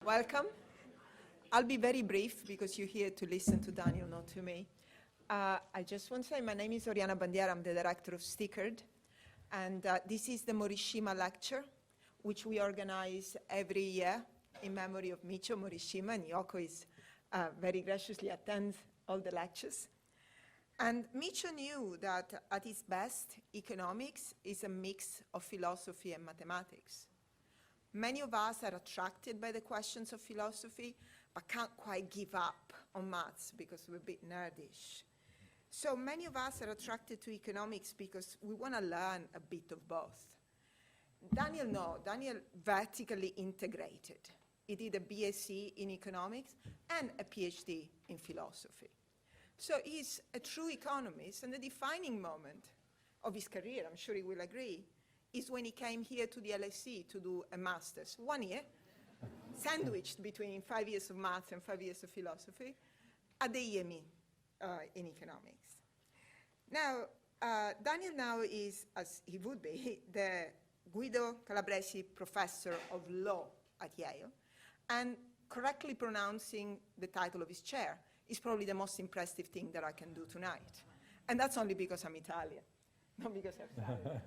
Welcome. I'll be very brief because you're here to listen to Daniel, not to me. I just want to say my name is Oriana Bandiera. I'm the director of Stickered. And this is the Morishima lecture, which we organize every year in memory of Michio Morishima. And Yoko is very graciously attends all the lectures. And Michio knew that at its best, economics is a mix of philosophy and mathematics. Many of us are attracted by the questions of philosophy, but can't quite give up on maths because we're a bit nerdish. So many of us are attracted to economics because we want to learn a bit of both. Daniel vertically integrated. He did a BSc in economics and a PhD in philosophy. So he's a true economist, and the defining moment of his career, I'm sure he will agree, is when he came here to the LSE to do a master's. 1 year, sandwiched between 5 years of maths and 5 years of philosophy at the EME in economics. Now, Daniel now is, as he would be, the Guido Calabresi Professor of Law at Yale, and correctly pronouncing the title of his chair is probably the most impressive thing that I can do tonight. And that's only because I'm Italian, not because I'm Italian.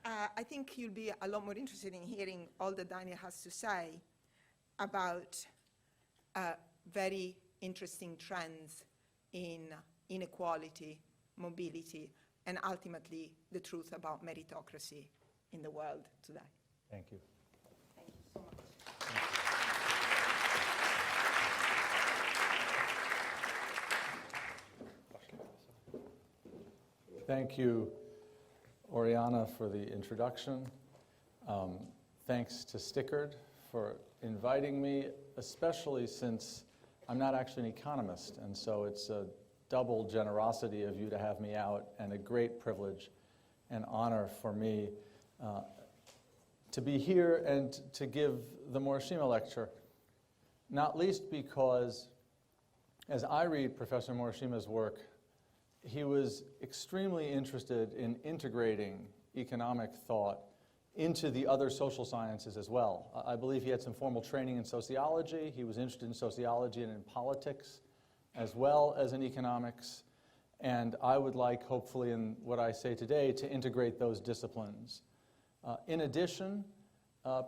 I think you'll be a lot more interested in hearing all that Daniel has to say about very interesting trends in inequality, mobility, and ultimately the truth about meritocracy in the world today. Thank you. Thank you so much. Thank you, Oriana, for the introduction. Thanks to Stickered for inviting me, especially since I'm not actually an economist, and so it's a double generosity of you to have me out, and a great privilege and honor for me to be here and to give the Morishima lecture, not least because, as I read Professor Morishima's work, he was extremely interested in integrating economic thought into the other social sciences as well. I believe he had some formal training in sociology. He was interested in sociology and in politics, as well as in economics. And I would like, hopefully, in what I say today, to integrate those disciplines. In addition,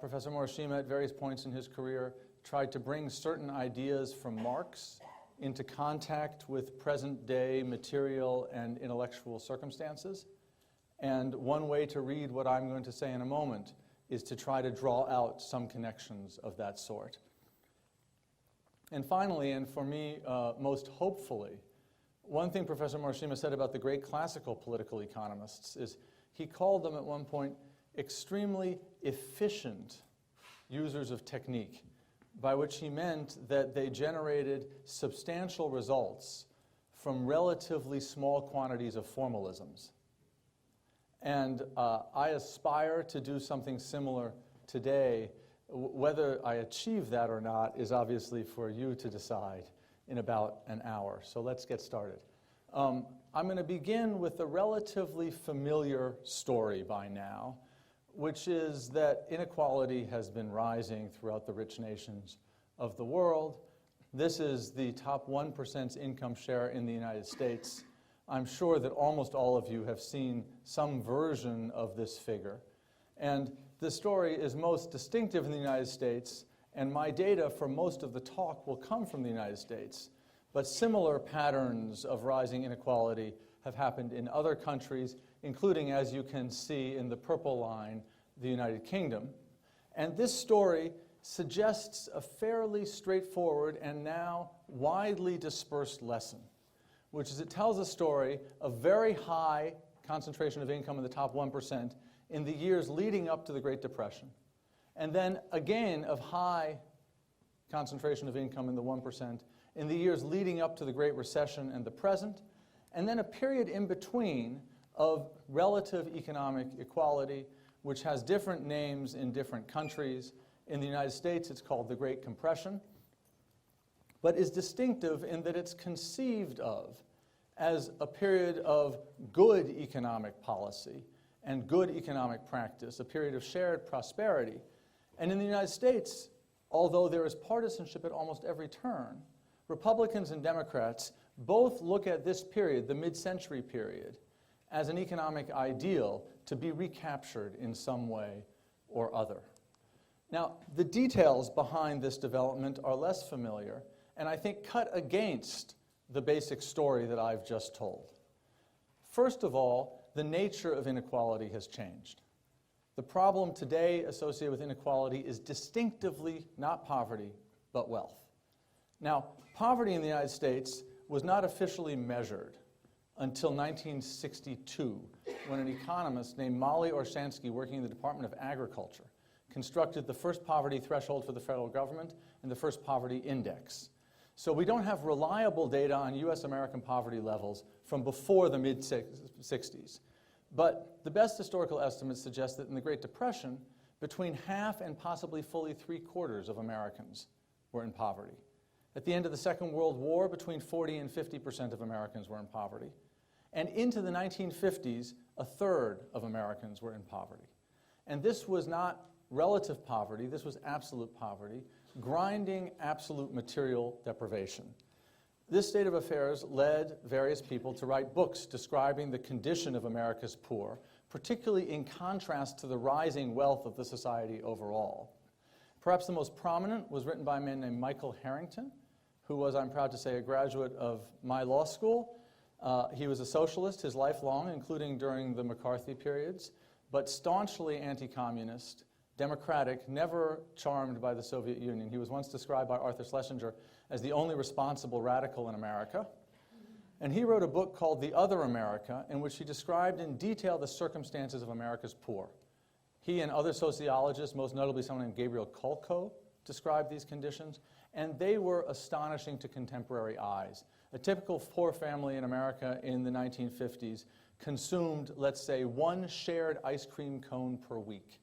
Professor Morishima, at various points in his career, tried to bring certain ideas from Marx into contact with present-day material and intellectual circumstances. And one way to read what I'm going to say in a moment is to try to draw out some connections of that sort. And finally, and for me most hopefully, one thing Professor Morishima said about the great classical political economists is he called them at one point extremely efficient users of technique, by which he meant that they generated substantial results from relatively small quantities of formalisms. And I aspire to do something similar today. Whether I achieve that or not is obviously for you to decide in about an hour. So let's get started. I'm going to begin with a relatively familiar story by now, which is that inequality has been rising throughout the rich nations of the world. This is the top 1%'s income share in the United States. I'm sure that almost all of you have seen some version of this figure. And the story is most distinctive in the United States, and my data for most of the talk will come from the United States. But similar patterns of rising inequality have happened in other countries, including, as you can see in the purple line, the United Kingdom. And this story suggests a fairly straightforward and now widely dispersed lesson, which is it tells a story of very high concentration of income in the top 1% in the years leading up to the Great Depression, and then again of high concentration of income in the 1% in the years leading up to the Great Recession and the present, and then a period in between of relative economic equality, which has different names in different countries. In the United States, it's called the Great Compression, but is distinctive in that it's conceived of as a period of good economic policy and good economic practice, a period of shared prosperity. And in the United States, although there is partisanship at almost every turn, Republicans and Democrats both look at this period, the mid-century period, as an economic ideal to be recaptured in some way or other. Now, the details behind this development are less familiar, and I think cut against the basic story that I've just told. First of all, the nature of inequality has changed. The problem today associated with inequality is distinctively not poverty, but wealth. Now, poverty in the United States was not officially measured until 1962, when an economist named Molly Orshansky, working in the Department of Agriculture, constructed the first poverty threshold for the federal government and the first poverty index. So we don't have reliable data on US American poverty levels from before the mid-60s. But the best historical estimates suggest that in the Great Depression, between half and possibly fully 3/4 of Americans were in poverty. At the end of the Second World War, between 40 and 50% of Americans were in poverty. And into the 1950s, 1/3 of Americans were in poverty. And this was not relative poverty, this was absolute poverty, grinding absolute material deprivation. This state of affairs led various people to write books describing the condition of America's poor, particularly in contrast to the rising wealth of the society overall. Perhaps the most prominent was written by a man named Michael Harrington, who was, I'm proud to say, a graduate of my law school. He was a socialist his life long, including during the McCarthy periods, but staunchly anti-communist, democratic, never charmed by the Soviet Union. He was once described by Arthur Schlesinger as the only responsible radical in America. And he wrote a book called The Other America, in which he described in detail the circumstances of America's poor. He and other sociologists, most notably someone named Gabriel Kolko, described these conditions, and they were astonishing to contemporary eyes. A typical poor family in America in the 1950s consumed, let's say, 1 shared ice cream cone per week.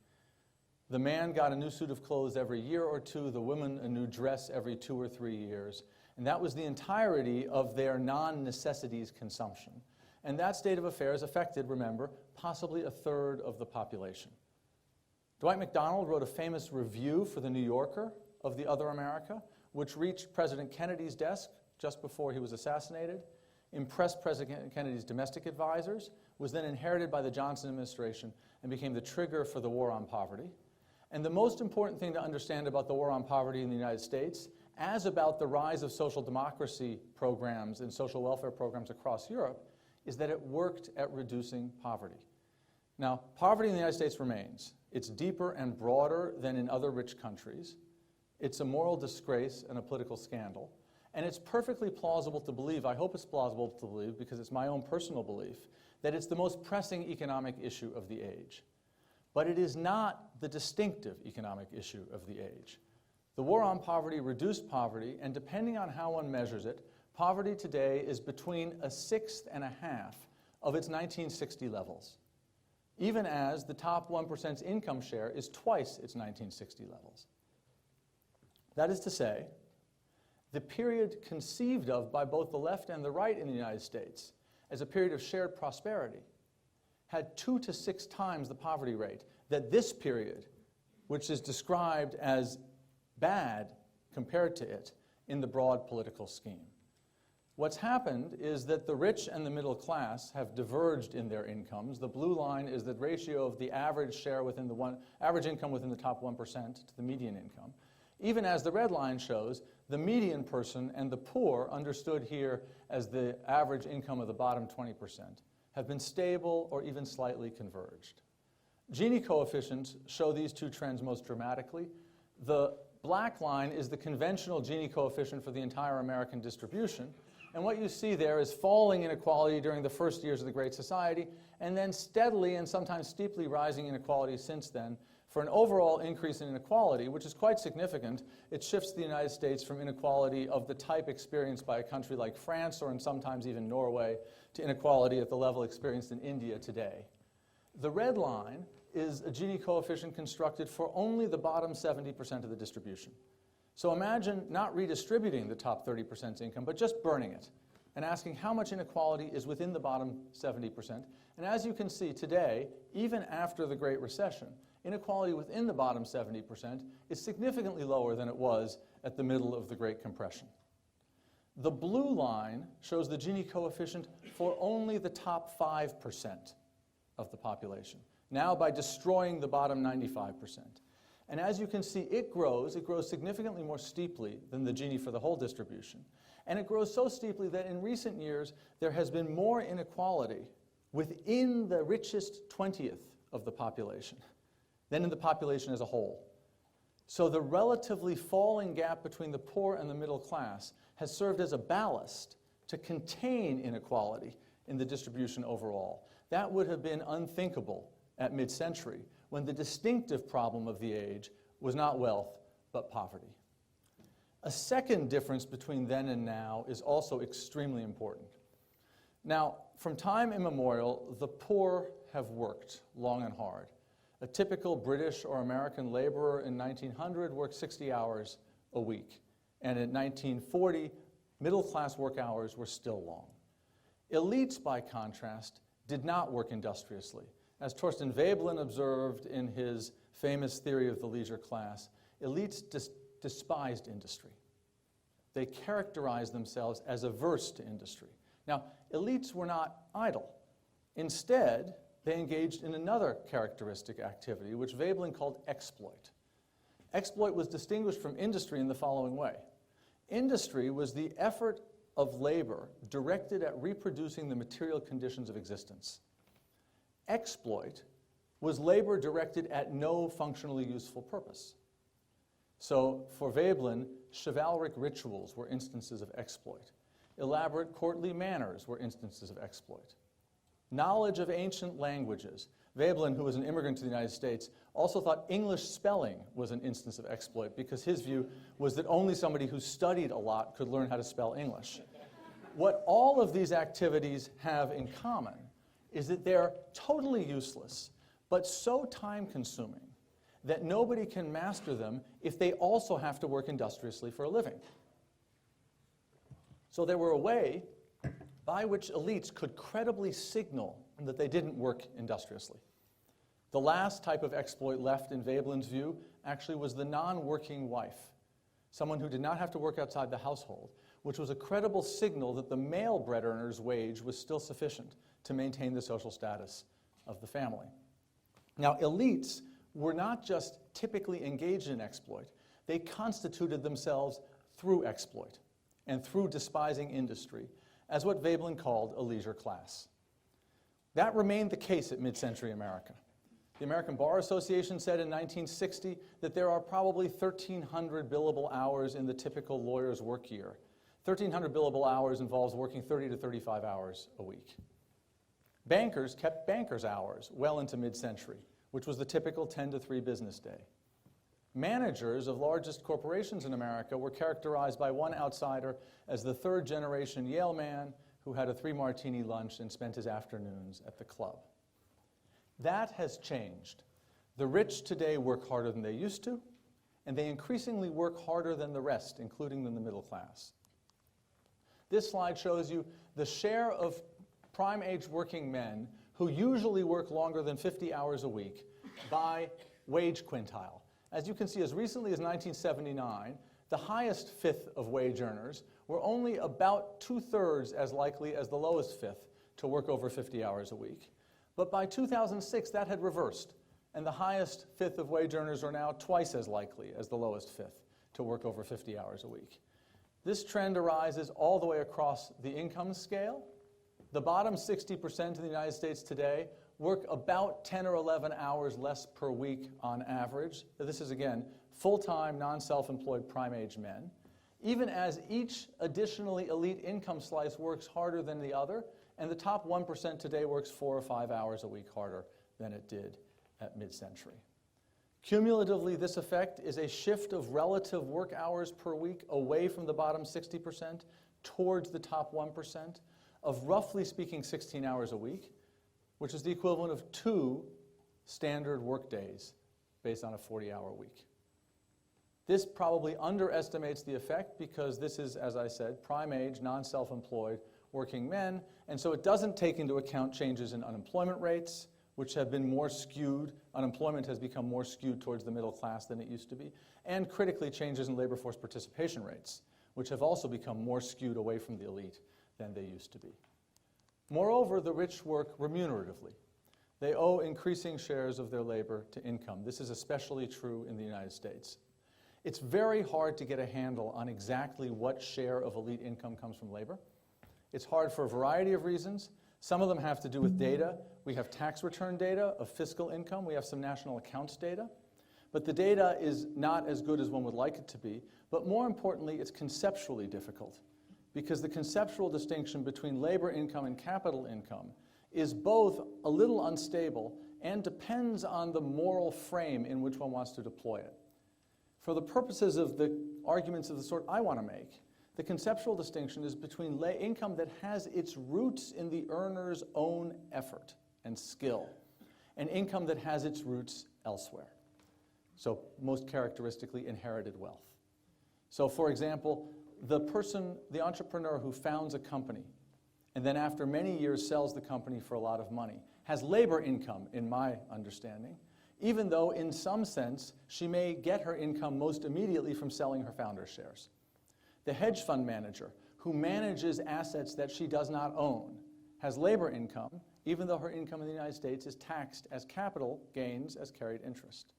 The man got a new suit of clothes every year or two, the woman a new dress every 2 or 3 years. And that was the entirety of their non-necessities consumption. And that state of affairs affected, remember, possibly 1/3 of the population. Dwight McDonald wrote a famous review for The New Yorker of The Other America, which reached President Kennedy's desk just before he was assassinated, impressed President Kennedy's domestic advisors, was then inherited by the Johnson administration, and became the trigger for the war on poverty. And the most important thing to understand about the war on poverty in the United States, as about the rise of social democracy programs and social welfare programs across Europe, is that it worked at reducing poverty. Now, poverty in the United States remains. It's deeper and broader than in other rich countries. It's a moral disgrace and a political scandal. And it's perfectly plausible to believe, I hope it's plausible to believe, because it's my own personal belief, that it's the most pressing economic issue of the age. But it is not the distinctive economic issue of the age. The war on poverty reduced poverty, and depending on how one measures it, poverty today is between 1/6 and 1/2 of its 1960 levels, even as the top 1%'s income share is twice its 1960 levels. That is to say, the period conceived of by both the left and the right in the United States as a period of shared prosperity had 2 to 6 times the poverty rate that this period, which is described as bad compared to it in the broad political scheme. What's happened is that the rich and the middle class have diverged in their incomes. The blue line is the ratio of the average share within the average income within the top 1% to the median income. Even as the red line shows, the median person and the poor, understood here as the average income of the bottom 20%, have been stable or even slightly converged. Gini coefficients show these two trends most dramatically. The black line is the conventional Gini coefficient for the entire American distribution. And what you see there is falling inequality during the first years of the Great Society, and then steadily and sometimes steeply rising inequality since then. For an overall increase in inequality, which is quite significant, it shifts the United States from inequality of the type experienced by a country like France or and sometimes even Norway to inequality at the level experienced in India today. The red line is a Gini coefficient constructed for only the bottom 70% of the distribution. So imagine not redistributing the top 30%'s income, but just burning it and asking how much inequality is within the bottom 70%. And as you can see today, even after the Great Recession, inequality within the bottom 70% is significantly lower than it was at the middle of the Great Compression. The blue line shows the Gini coefficient for only the top 5% of the population, now by destroying the bottom 95%. And as you can see, it grows significantly more steeply than the Gini for the whole distribution. And it grows so steeply that in recent years, there has been more inequality within the richest 20th of the population than in the population as a whole. So the relatively falling gap between the poor and the middle class has served as a ballast to contain inequality in the distribution overall. That would have been unthinkable at mid-century, when the distinctive problem of the age was not wealth, but poverty. A second difference between then and now is also extremely important. Now, from time immemorial, the poor have worked long and hard. A typical British or American laborer in 1900 worked 60 hours a week. And in 1940, middle-class work hours were still long. Elites, by contrast, did not work industriously. As Torsten Veblen observed in his famous theory of the leisure class, elites despised industry. They characterized themselves as averse to industry. Now, elites were not idle. Instead, they engaged in another characteristic activity, which Veblen called exploit. Exploit was distinguished from industry in the following way. Industry was the effort of labor directed at reproducing the material conditions of existence. Exploit was labor directed at no functionally useful purpose. So for Veblen, chivalric rituals were instances of exploit. Elaborate courtly manners were instances of exploit. Knowledge of ancient languages. Veblen, who was an immigrant to the United States, also thought English spelling was an instance of exploit because his view was that only somebody who studied a lot could learn how to spell English. What all of these activities have in common is that they're totally useless, but so time-consuming that nobody can master them if they also have to work industriously for a living. So they were a way by which elites could credibly signal that they didn't work industriously. The last type of exploit left in Veblen's view actually was the non-working wife, someone who did not have to work outside the household, which was a credible signal that the male bread earner's wage was still sufficient to maintain the social status of the family. Now, elites were not just typically engaged in exploit, they constituted themselves through exploit and through despising industry as what Veblen called a leisure class. That remained the case at mid-century America. The American Bar Association said in 1960 that there are probably 1,300 billable hours in the typical lawyer's work year. 1,300 billable hours involves working 30 to 35 hours a week. Bankers kept bankers' hours well into mid-century, which was the typical 10 to 3 business day. Managers of largest corporations in America were characterized by one outsider as the third-generation Yale man who had a 3-martini lunch and spent his afternoons at the club. That has changed. The rich today work harder than they used to, and they increasingly work harder than the rest, including than the middle class. This slide shows you the share of prime-age working men who usually work longer than 50 hours a week by wage quintile. As you can see, as recently as 1979, the highest fifth of wage earners were only about 2/3 as likely as the lowest fifth to work over 50 hours a week. But by 2006, that had reversed, and the highest fifth of wage earners are now twice as likely as the lowest fifth to work over 50 hours a week. This trend arises all the way across the income scale. The bottom 60% in the United States today work about 10 or 11 hours less per week on average. This is, again, full-time, non-self-employed prime-age men. Even as each additionally elite income slice works harder than the other, and the top 1% today works 4 or 5 hours a week harder than it did at mid-century. Cumulatively, this effect is a shift of relative work hours per week away from the bottom 60% towards the top 1% of, roughly speaking, 16 hours a week, which is the equivalent of 2 standard work days based on a 40-hour week. This probably underestimates the effect because this is, as I said, prime-age, non-self-employed working men, And so it doesn't take into account changes in unemployment rates, which have been more skewed. Unemployment has become more skewed towards the middle class than it used to be. And critically, changes in labor force participation rates, which have also become more skewed away from the elite than they used to be. Moreover, the rich work remuneratively. They owe increasing shares of their labor to income. This is especially true in the United States. It's very hard to get a handle on exactly what share of elite income comes from labor. It's hard for a variety of reasons. Some of them have to do with data. We have tax return data of fiscal income. We have some national accounts data. But the data is not as good as one would like it to be. But more importantly, it's conceptually difficult, because the conceptual distinction between labor income and capital income is both a little unstable and depends on the moral frame in which one wants to deploy it. For the purposes of the arguments of the sort I want to make, the conceptual distinction is between income that has its roots in the earner's own effort and skill, and income that has its roots elsewhere. So most characteristically, inherited wealth. So for example, the entrepreneur who founds a company and then after many years sells the company for a lot of money has labor income, in my understanding, even though in some sense she may get her income most immediately from selling her founder's shares. The hedge fund manager who manages assets that she does not own has labor income, even though her income in the United States is taxed as capital gains as carried interest.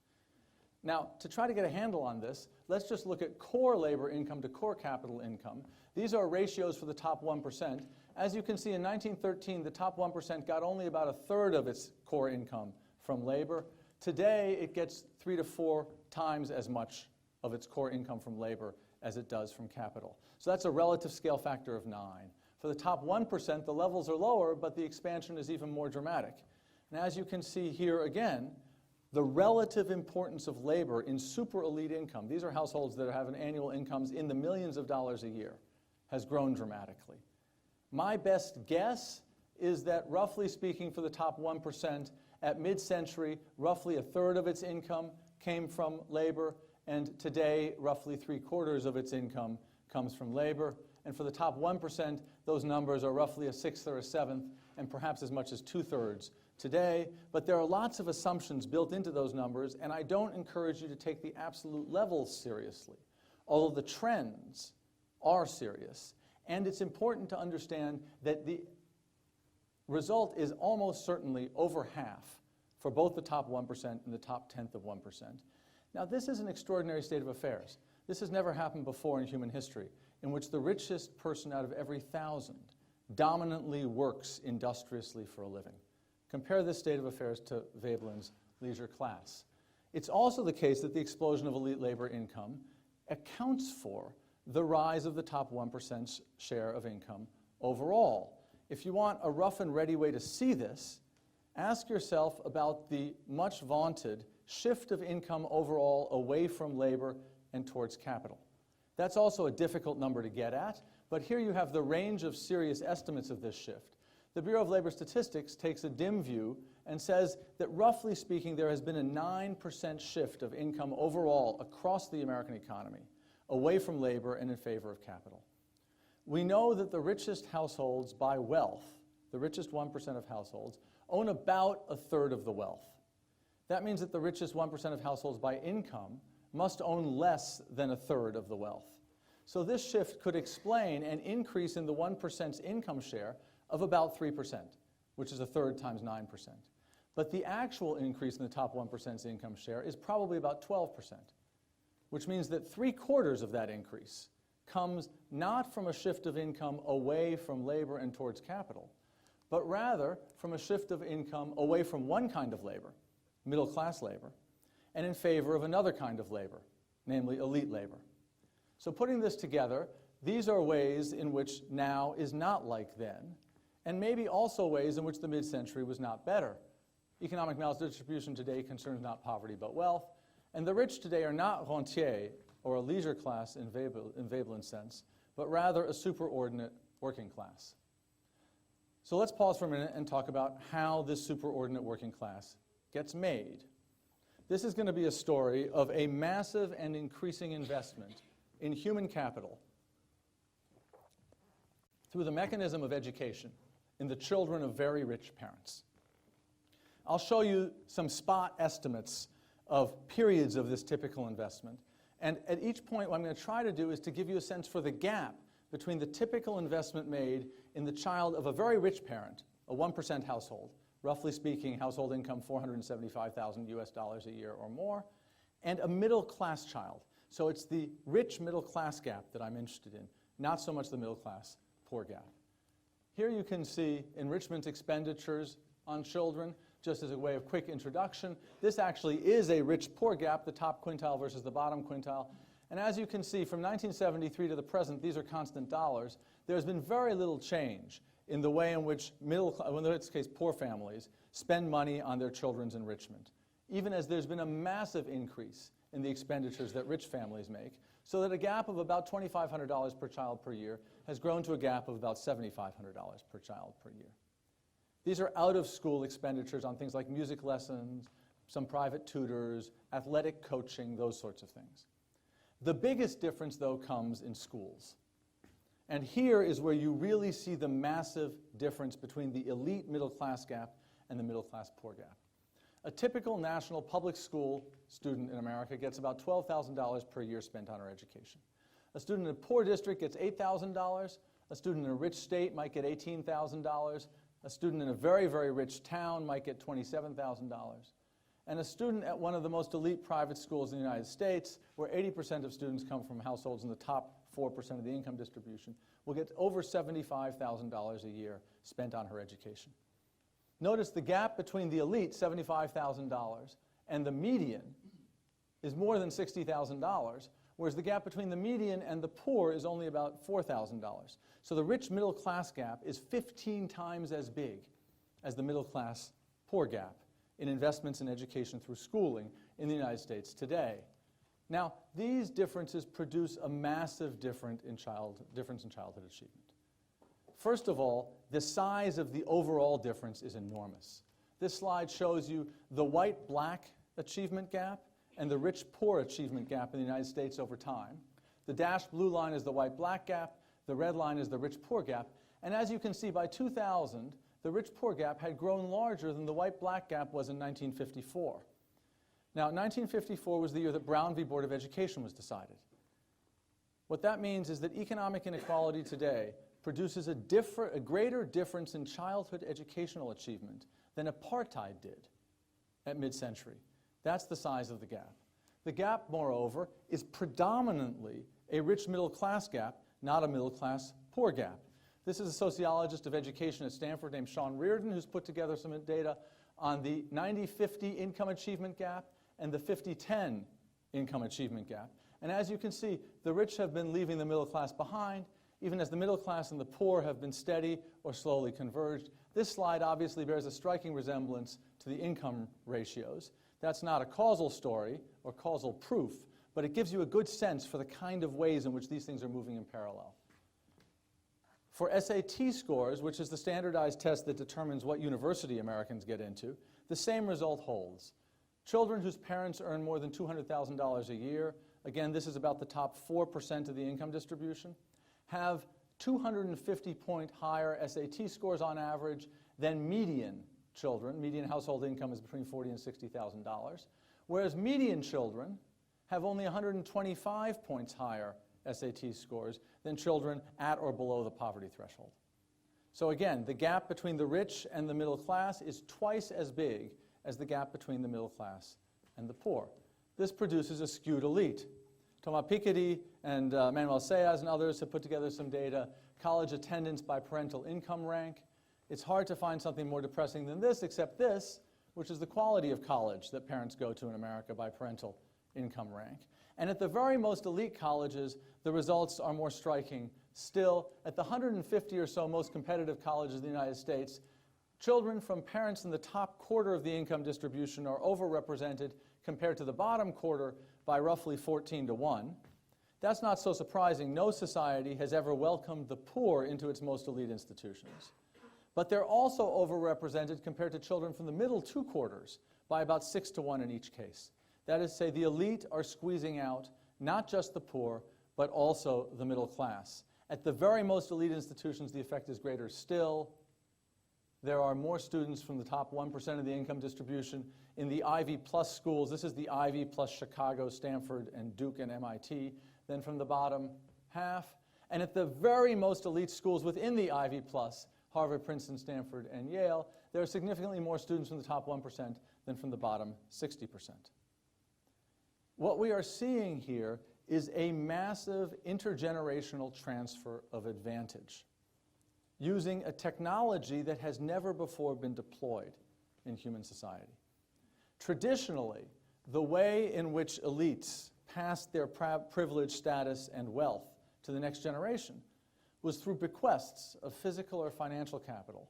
Now, to try to get a handle on this, let's just look at core labor income to core capital income. These are ratios for the top 1%. As you can see, in 1913, the top 1% got only about a third of its core income from labor. Today, it gets 3 to 4 times as much of its core income from labor as it does from capital. So that's a relative scale factor of 9. For the top 1%, the levels are lower, but the expansion is even more dramatic. And as you can see here again, the relative importance of labor in super elite income, these are households that have annual incomes in the millions of dollars a year, has grown dramatically. My best guess is that, roughly speaking, for the top 1%, at mid-century, roughly a third of its income came from labor, and today, roughly 3/4 of its income comes from labor. And for the top 1%, those numbers are roughly a sixth or a seventh, and perhaps as much as 2/3 today. But there are lots of assumptions built into those numbers, and I don't encourage you to take the absolute levels seriously, although the trends are serious. And it's important to understand that the result is almost certainly over half for both the top 1% and the top 10th of 1%. Now, this is an extraordinary state of affairs. This has never happened before in human history, in which the richest person out of every 1,000 dominantly works industriously for a living. Compare this state of affairs to Veblen's leisure class. It's also the case that the explosion of elite labor income accounts for the rise of the top 1%'s share of income overall. If you want a rough and ready way to see this, ask yourself about the much vaunted shift of income overall away from labor and towards capital. That's also a difficult number to get at, but here you have the range of serious estimates of this shift. The Bureau of Labor Statistics takes a dim view and says that, roughly speaking, there has been a 9% shift of income overall across the American economy, away from labor and in favor of capital. We know that the richest households by wealth, the richest 1% of households, own about a third of the wealth. That means that the richest 1% of households by income must own less than a third of the wealth. So this shift could explain an increase in the 1%'s income share of about 3%, which is a third times 9%. But the actual increase in the top 1%'s income share is probably about 12%, which means that 3/4 of that increase comes not from a shift of income away from labor and towards capital, but rather from a shift of income away from one kind of labor, middle-class labor, and in favor of another kind of labor, namely elite labor. So putting this together, these are ways in which now is not like then, and maybe also ways in which the mid-century was not better. Economic maldistribution today concerns not poverty but wealth, and the rich today are not rentiers, or a leisure class in Veblen's sense, but rather a superordinate working class. So let's pause for a minute and talk about how this superordinate working class gets made. This is going to be a story of a massive and increasing investment in human capital through the mechanism of education in the children of very rich parents. I'll show you some spot estimates of periods of this typical investment. And at each point, what I'm going to try to do is to give you a sense for the gap between the typical investment made in the child of a very rich parent, a 1% household, roughly speaking, household income $475,000 US a year or more, and a middle-class child. So it's the rich middle-class gap that I'm interested in, not so much the middle-class poor gap. Here you can see enrichment expenditures on children. Just as a way of quick introduction, this actually is a rich-poor gap, the top quintile versus the bottom quintile. And as you can see, from 1973 to the present, these are constant dollars. There's been very little change in the way in which in this case, poor families spend money on their children's enrichment, even as there's been a massive increase in the expenditures that rich families make, so that a gap of about $2,500 per child per year has grown to a gap of about $7,500 per child per year. These are out-of-school expenditures on things like music lessons, some private tutors, athletic coaching, those sorts of things. The biggest difference, though, comes in schools. And here is where you really see the massive difference between the elite middle-class gap and the middle-class poor gap. A typical national public school student in America gets about $12,000 per year spent on her education. A student in a poor district gets $8,000. A student in a rich state might get $18,000. A student in a very, very rich town might get $27,000. And a student at one of the most elite private schools in the United States, where 80% of students come from households in the top 4% of the income distribution, will get over $75,000 a year spent on her education. Notice the gap between the elite, $75,000, and the median is more than $60,000, whereas the gap between the median and the poor is only about $4,000. So the rich middle class gap is 15 times as big as the middle class poor gap in investments in education through schooling in the United States today. Now, these differences produce a massive difference in childhood achievement. First of all, the size of the overall difference is enormous. This slide shows you the white-black achievement gap and the rich-poor achievement gap in the United States over time. The dashed blue line is the white-black gap. The red line is the rich-poor gap. And as you can see, by 2000, the rich-poor gap had grown larger than the white-black gap was in 1954. Now, 1954 was the year that Brown v. Board of Education was decided. What that means is that economic inequality today produces a greater difference in childhood educational achievement than apartheid did at mid-century. That's the size of the gap. The gap, moreover, is predominantly a rich middle-class gap, not a middle-class poor gap. This is a sociologist of education at Stanford named Sean Reardon, who's put together some data on the 90-50 income achievement gap and the 50-10 income achievement gap. And as you can see, the rich have been leaving the middle class behind, even as the middle class and the poor have been steady or slowly converged. This slide obviously bears a striking resemblance to the income ratios. That's not a causal story or causal proof, but it gives you a good sense for the kind of ways in which these things are moving in parallel. For SAT scores, which is the standardized test that determines what university Americans get into, the same result holds. Children whose parents earn more than $200,000 a year, again, this is about the top 4% of the income distribution, have 250-point higher SAT scores on average than median children. Median household income is between $40,000 and $60,000, whereas median children have only 125 points higher SAT scores than children at or below the poverty threshold. So again, the gap between the rich and the middle class is twice as big as the gap between the middle class and the poor. This produces a skewed elite. Thomas Piketty and Manuel Sayas and others have put together some data, college attendance by parental income rank. It's hard to find something more depressing than this, except this, which is the quality of college that parents go to in America by parental income rank. And at the very most elite colleges, the results are more striking still. At the 150 or so most competitive colleges in the United States, children from parents in the top quarter of the income distribution are overrepresented compared to the bottom quarter by roughly 14 to 1. That's not so surprising. No society has ever welcomed the poor into its most elite institutions. But they're also overrepresented compared to children from the middle two quarters by about 6 to 1 in each case. That is to say, the elite are squeezing out not just the poor, but also the middle class. At the very most elite institutions, the effect is greater still. There are more students from the top 1% of the income distribution in the Ivy Plus schools. This is the Ivy plus Chicago, Stanford, and Duke and MIT, than from the bottom half. And at the very most elite schools within the Ivy Plus, Harvard, Princeton, Stanford, and Yale, there are significantly more students from the top 1% than from the bottom 60%. What we are seeing here is a massive intergenerational transfer of advantage using a technology that has never before been deployed in human society. Traditionally, the way in which elites passed their privilege, status, and wealth to the next generation was through bequests of physical or financial capital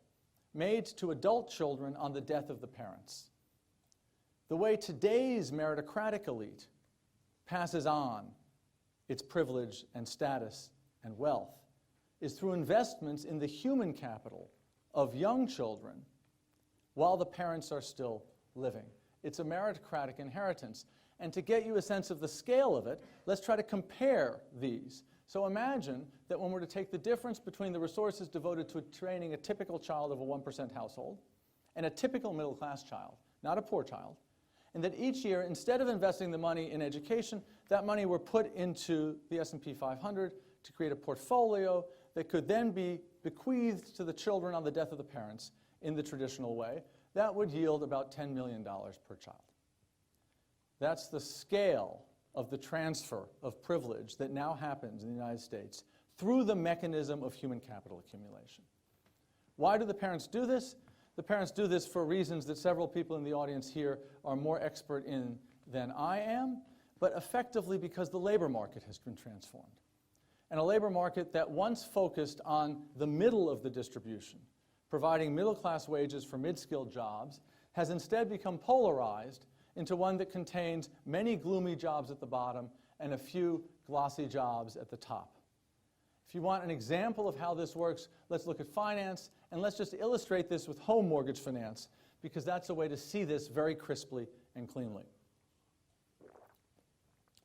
made to adult children on the death of the parents. The way today's meritocratic elite passes on its privilege and status and wealth is through investments in the human capital of young children while the parents are still living. It's a meritocratic inheritance. And to get you a sense of the scale of it, let's try to compare these. So imagine that when we're to take the difference between the resources devoted to training a typical child of a 1% household and a typical middle-class child, not a poor child, and that each year, instead of investing the money in education, that money were put into the S&P 500 to create a portfolio that could then be bequeathed to the children on the death of the parents in the traditional way. That would yield about $10 million per child. That's the scale of the transfer of privilege that now happens in the United States through the mechanism of human capital accumulation. Why do the parents do this? The parents do this for reasons that several people in the audience here are more expert in than I am, but effectively because the labor market has been transformed. And a labor market that once focused on the middle of the distribution, providing middle-class wages for mid-skilled jobs, has instead become polarized into one that contains many gloomy jobs at the bottom and a few glossy jobs at the top. If you want an example of how this works, let's look at finance, and let's just illustrate this with home mortgage finance, because that's a way to see this very crisply and cleanly.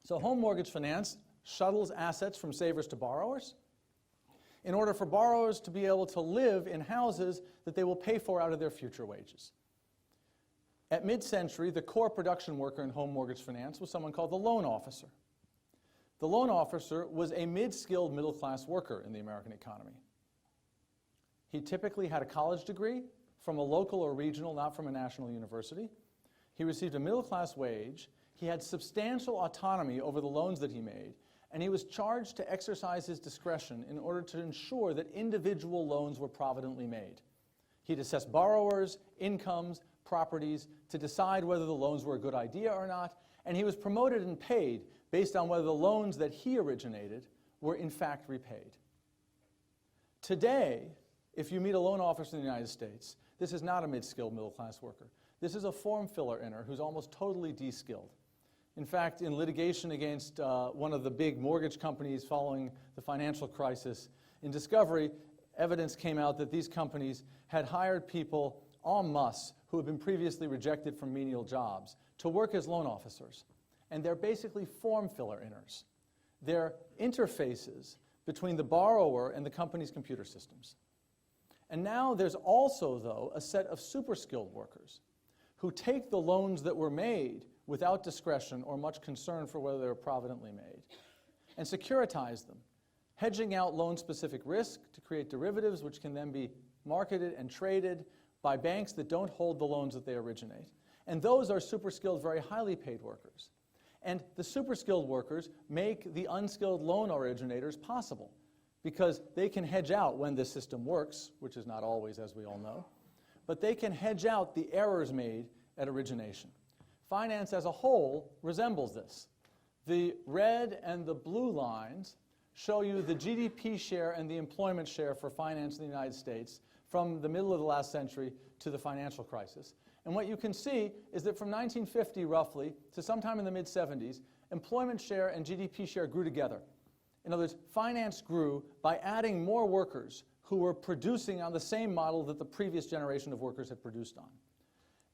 So home mortgage finance shuttles assets from savers to borrowers in order for borrowers to be able to live in houses that they will pay for out of their future wages. At mid-century, the core production worker in home mortgage finance was someone called the loan officer. The loan officer was a mid-skilled middle-class worker in the American economy. He typically had a college degree from a local or regional, not from a national university. He received a middle-class wage. He had substantial autonomy over the loans that he made, and he was charged to exercise his discretion in order to ensure that individual loans were providently made. He'd assess borrowers, incomes, properties to decide whether the loans were a good idea or not, and he was promoted and paid based on whether the loans that he originated were in fact repaid. Today, if you meet a loan officer in the United States, this is not a mid-skilled middle-class worker. This is a form filler-inner who's almost totally de-skilled. In fact, in litigation against one of the big mortgage companies following the financial crisis, in discovery, evidence came out that these companies had hired people en masse who had been previously rejected from menial jobs to work as loan officers. And they're basically form filler-inners. They're interfaces between the borrower and the company's computer systems. And now there's also, though, a set of super-skilled workers who take the loans that were made without discretion or much concern for whether they were providently made and securitize them, hedging out loan-specific risk to create derivatives which can then be marketed and traded by banks that don't hold the loans that they originate. And those are super-skilled, very highly paid workers. And the super-skilled workers make the unskilled loan originators possible because they can hedge out when the system works, which is not always, as we all know, but they can hedge out the errors made at origination. Finance as a whole resembles this. The red and the blue lines show you the GDP share and the employment share for finance in the United States from the middle of the last century to the financial crisis. And what you can see is that from 1950 roughly to sometime in the mid-70s, employment share and GDP share grew together. In other words, finance grew by adding more workers who were producing on the same model that the previous generation of workers had produced on.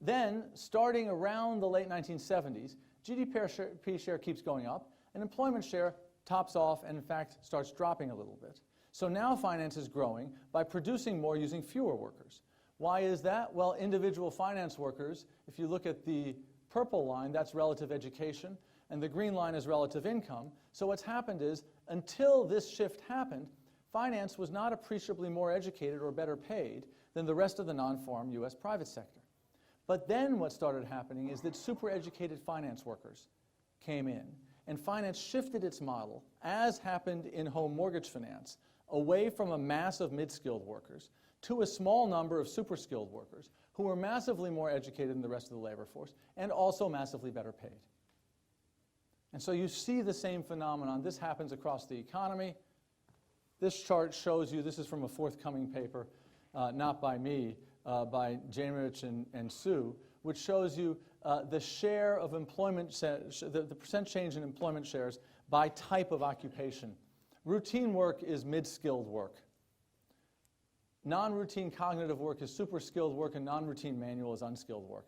Then, starting around the late 1970s, GDP share keeps going up, and employment share tops off and, in fact, starts dropping a little bit. So now finance is growing by producing more using fewer workers. Why is that? Well, individual finance workers, if you look at the purple line, that's relative education, and the green line is relative income. So what's happened is, until this shift happened, finance was not appreciably more educated or better paid than the rest of the non-farm U.S. private sector. But then what started happening is that super educated finance workers came in, and finance shifted its model, as happened in home mortgage finance, away from a mass of mid-skilled workers to a small number of super skilled workers who were massively more educated than the rest of the labor force and also massively better paid. And so you see the same phenomenon. This happens across the economy. This chart shows you, this is from a forthcoming paper, not by me, by Jamerich and Sue, which shows you the share of employment, the percent change in employment shares by type of occupation. Routine work is mid-skilled work. Non-routine cognitive work is super skilled work, and non-routine manual is unskilled work.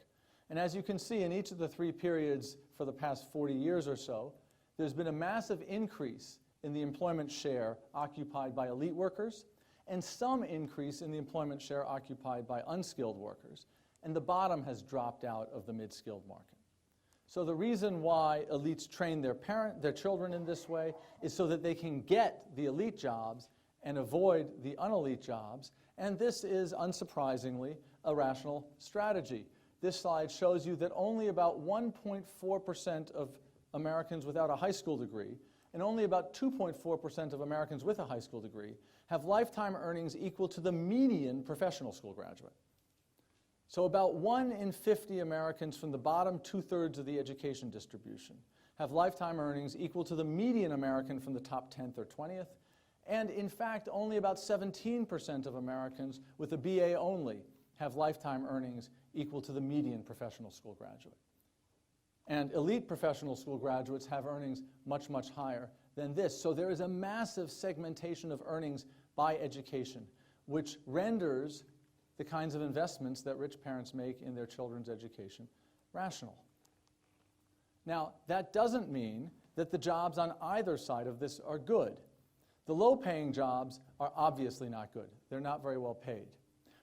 And as you can see, in each of the 3 periods for the past 40 years or so, there's been a massive increase in the employment share occupied by elite workers, and some increase in the employment share occupied by unskilled workers. And the bottom has dropped out of the mid-skilled market. So the reason why elites train their children in this way is so that they can get the elite jobs and avoid the unelite jobs. And this is, unsurprisingly, a rational strategy. This slide shows you that only about 1.4% of Americans without a high school degree and only about 2.4% of Americans with a high school degree have lifetime earnings equal to the median professional school graduate. So about 1 in 50 Americans from the bottom 2/3 of the education distribution have lifetime earnings equal to the median American from the top 10th or 20th. And in fact, only about 17% of Americans with a BA only have lifetime earnings equal to the median professional school graduate. And elite professional school graduates have earnings much, much higher than this. So there is a massive segmentation of earnings by education, which renders the kinds of investments that rich parents make in their children's education rational. Now, that doesn't mean that the jobs on either side of this are good. The low-paying jobs are obviously not good. They're not very well paid.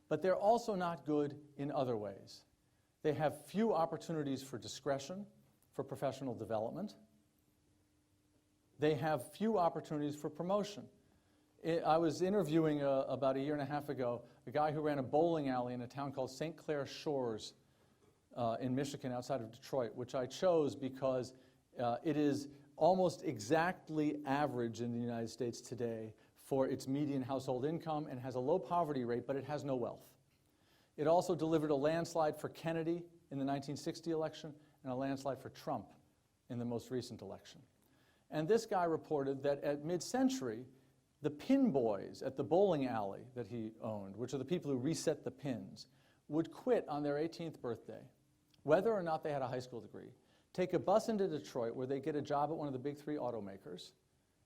But they're also not good in other ways. They have few opportunities for discretion, for professional development. They have few opportunities for promotion. I was interviewing about 1.5 years ago a guy who ran a bowling alley in a town called St. Clair Shores in Michigan outside of Detroit, which I chose because it is almost exactly average in the United States today for its median household income and has a low poverty rate, but it has no wealth. It also delivered a landslide for Kennedy in the 1960 election and a landslide for Trump in the most recent election. And this guy reported that at mid-century, the pin boys at the bowling alley that he owned, which are the people who reset the pins, would quit on their 18th birthday, whether or not they had a high school degree, take a bus into Detroit where they get a job at one of the big 3 automakers.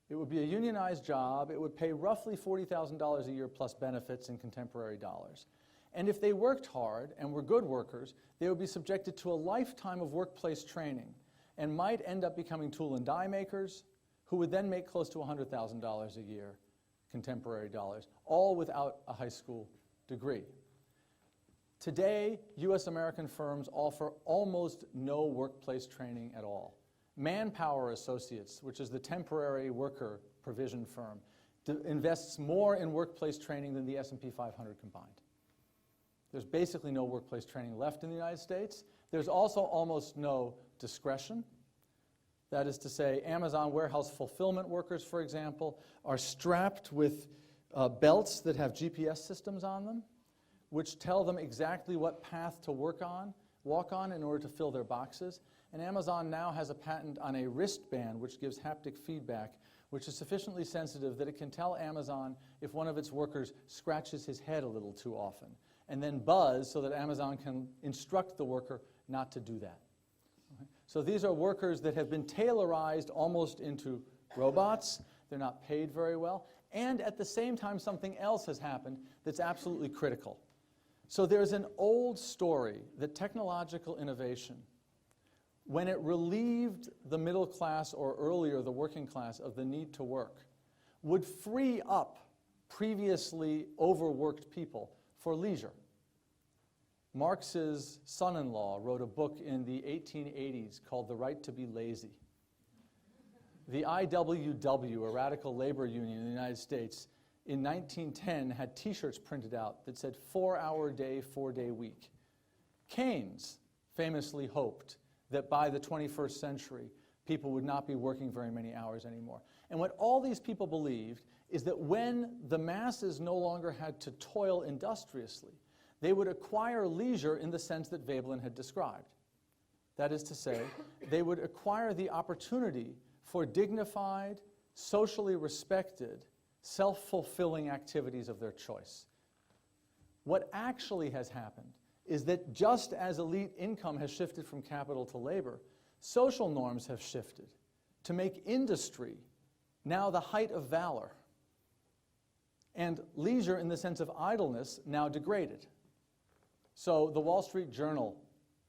It would be a unionized job. It would pay roughly $40,000 a year plus benefits in contemporary dollars. And if they worked hard and were good workers, they would be subjected to a lifetime of workplace training and might end up becoming tool and die makers, who would then make close to $100,000 a year, contemporary dollars, all without a high school degree. Today, U.S. American firms offer almost no workplace training at all. Manpower Associates, which is the temporary worker provision firm, invests more in workplace training than the S&P 500 combined. There's basically no workplace training left in the United States. There's also almost no discretion. That is to say, Amazon warehouse fulfillment workers, for example, are strapped with belts that have GPS systems on them, which tell them exactly what path to walk on in order to fill their boxes. And Amazon now has a patent on a wristband which gives haptic feedback, which is sufficiently sensitive that it can tell Amazon if one of its workers scratches his head a little too often, and then buzz so that Amazon can instruct the worker not to do that. Okay? So these are workers that have been tailorized almost into robots. They're not paid very well. And at the same time, something else has happened that's absolutely critical. So there's an old story that technological innovation, when it relieved the middle class or earlier the working class of the need to work, would free up previously overworked people for leisure. Marx's son-in-law wrote a book in the 1880s called The Right to be Lazy. The IWW, a radical labor union in the United States, in 1910 had T-shirts printed out that said 4-hour day, 4-day week. Keynes famously hoped that by the 21st century, people would not be working very many hours anymore. And what all these people believed is that when the masses no longer had to toil industriously, they would acquire leisure in the sense that Veblen had described. That is to say, they would acquire the opportunity for dignified, socially respected, self-fulfilling activities of their choice. What actually has happened is that just as elite income has shifted from capital to labor, social norms have shifted to make industry now the height of valor, and leisure in the sense of idleness now degraded. So the Wall Street Journal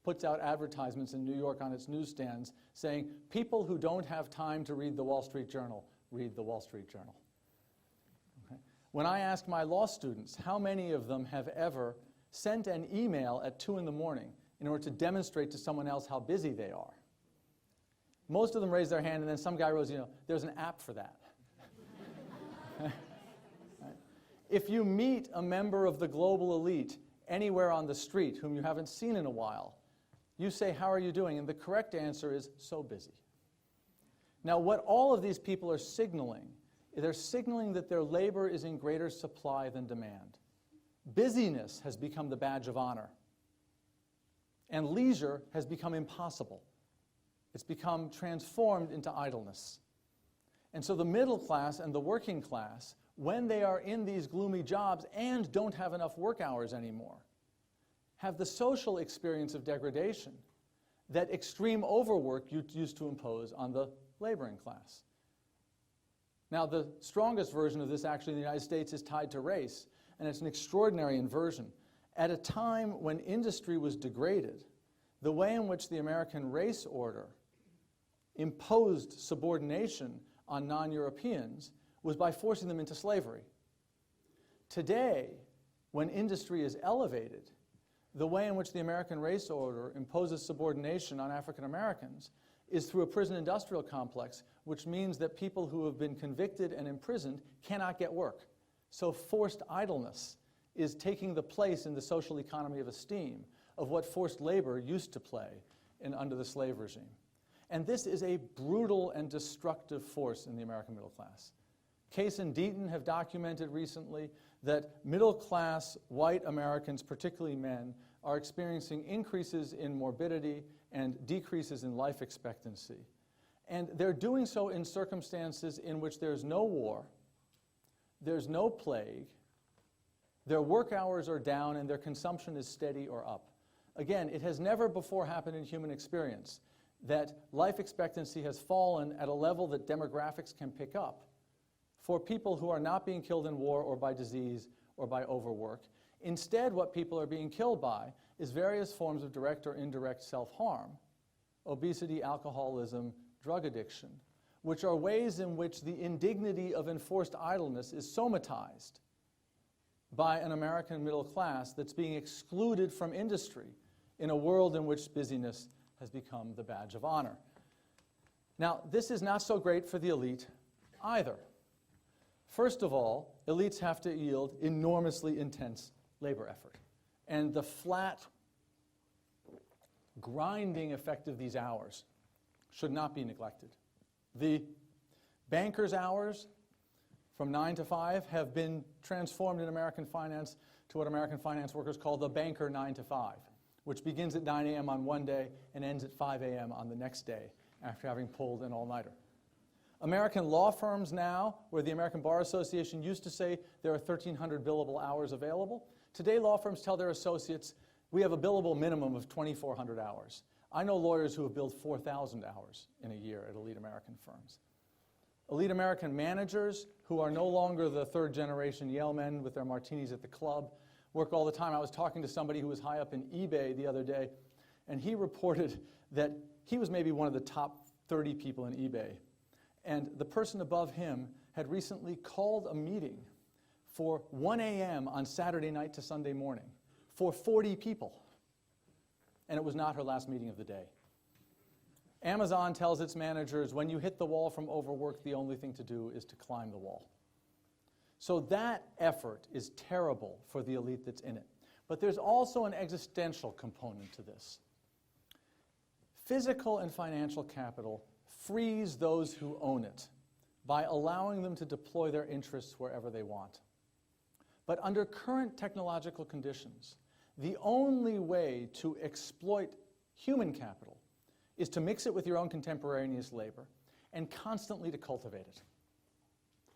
puts out advertisements in New York on its newsstands saying, people who don't have time to read the Wall Street Journal, read the Wall Street Journal. Okay. When I ask my law students how many of them have ever sent an email at 2 in the morning in order to demonstrate to someone else how busy they are, most of them raise their hand, and then some guy goes, there's an app for that. Right? If you meet a member of the global elite anywhere on the street whom you haven't seen in a while, you say, how are you doing? And the correct answer is, so busy. Now, what all of these people are signaling, they're signaling that their labor is in greater supply than demand. Busyness has become the badge of honor, and leisure has become impossible. It's become transformed into idleness. And so the middle class and the working class, when they are in these gloomy jobs and don't have enough work hours anymore, have the social experience of degradation that extreme overwork used to impose on the laboring class. Now, the strongest version of this actually in the United States is tied to race, and it's an extraordinary inversion. At a time when industry was degraded, the way in which the American race order imposed subordination on non-Europeans was by forcing them into slavery. Today, when industry is elevated, the way in which the American race order imposes subordination on African Americans is through a prison industrial complex, which means that people who have been convicted and imprisoned cannot get work. So forced idleness is taking the place in the social economy of esteem of what forced labor used to play under the slave regime. And this is a brutal and destructive force in the American middle class. Case and Deaton have documented recently that middle-class white Americans, particularly men, are experiencing increases in morbidity and decreases in life expectancy. And they're doing so in circumstances in which there's no war, there's no plague, their work hours are down, and their consumption is steady or up. Again, it has never before happened in human experience that life expectancy has fallen at a level that demographics can pick up for people who are not being killed in war or by disease or by overwork. Instead, what people are being killed by is various forms of direct or indirect self-harm, obesity, alcoholism, drug addiction, which are ways in which the indignity of enforced idleness is somatized by an American middle class that's being excluded from industry in a world in which busyness has become the badge of honor. Now, this is not so great for the elite either. First of all, elites have to yield enormously intense labor effort. And the flat, grinding effect of these hours should not be neglected. The banker's hours from 9 to 5 have been transformed in American finance to what American finance workers call the banker 9 to 5, which begins at 9 a.m. on one day and ends at 5 a.m. on the next day after having pulled an all-nighter. American law firms now, where the American Bar Association used to say there are 1,300 billable hours available, today law firms tell their associates, we have a billable minimum of 2,400 hours. I know lawyers who have billed 4,000 hours in a year at elite American firms. Elite American managers, who are no longer the third-generation Yale men with their martinis at the club, work all the time. I was talking to somebody who was high up in eBay the other day, and he reported that he was maybe one of the top 30 people in eBay. And the person above him had recently called a meeting for 1 a.m. on Saturday night to Sunday morning for 40 people. and it was not her last meeting of the day. Amazon tells its managers, when you hit the wall from overwork, the only thing to do is to climb the wall. So that effort is terrible for the elite that's in it. But there's also an existential component to this. Physical and financial capital frees those who own it by allowing them to deploy their interests wherever they want. But under current technological conditions, the only way to exploit human capital is to mix it with your own contemporaneous labor and constantly to cultivate it.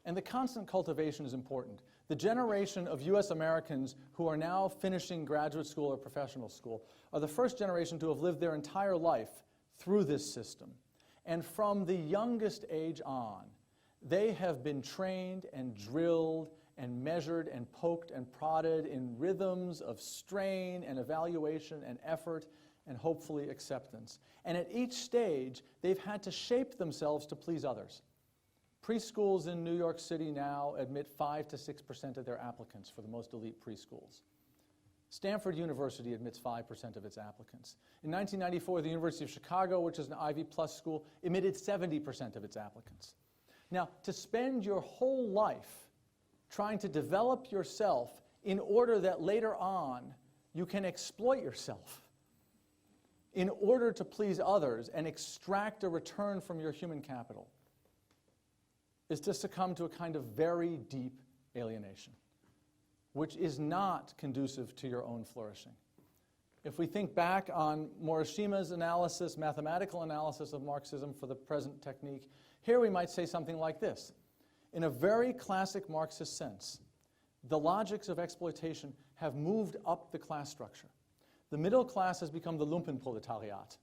And the constant cultivation is important. The generation of US Americans who are now finishing graduate school or professional school are the first generation to have lived their entire life through this system. And from the youngest age on, they have been trained and drilled and measured and poked and prodded in rhythms of strain and evaluation and effort and hopefully acceptance. And at each stage, they've had to shape themselves to please others. Preschools in New York City now admit 5 to 6% of their applicants for the most elite preschools. Stanford University admits 5% of its applicants. In 1994, the University of Chicago, which is an Ivy Plus school, admitted 70% of its applicants. Now, to spend your whole life trying to develop yourself in order that later on you can exploit yourself in order to please others and extract a return from your human capital is to succumb to a kind of very deep alienation, which is not conducive to your own flourishing. If we think back on Morishima's analysis, mathematical analysis of Marxism for the present technique, here we might say something like this. In a very classic Marxist sense, the logics of exploitation have moved up the class structure. The middle class has become the Lumpenproletariat,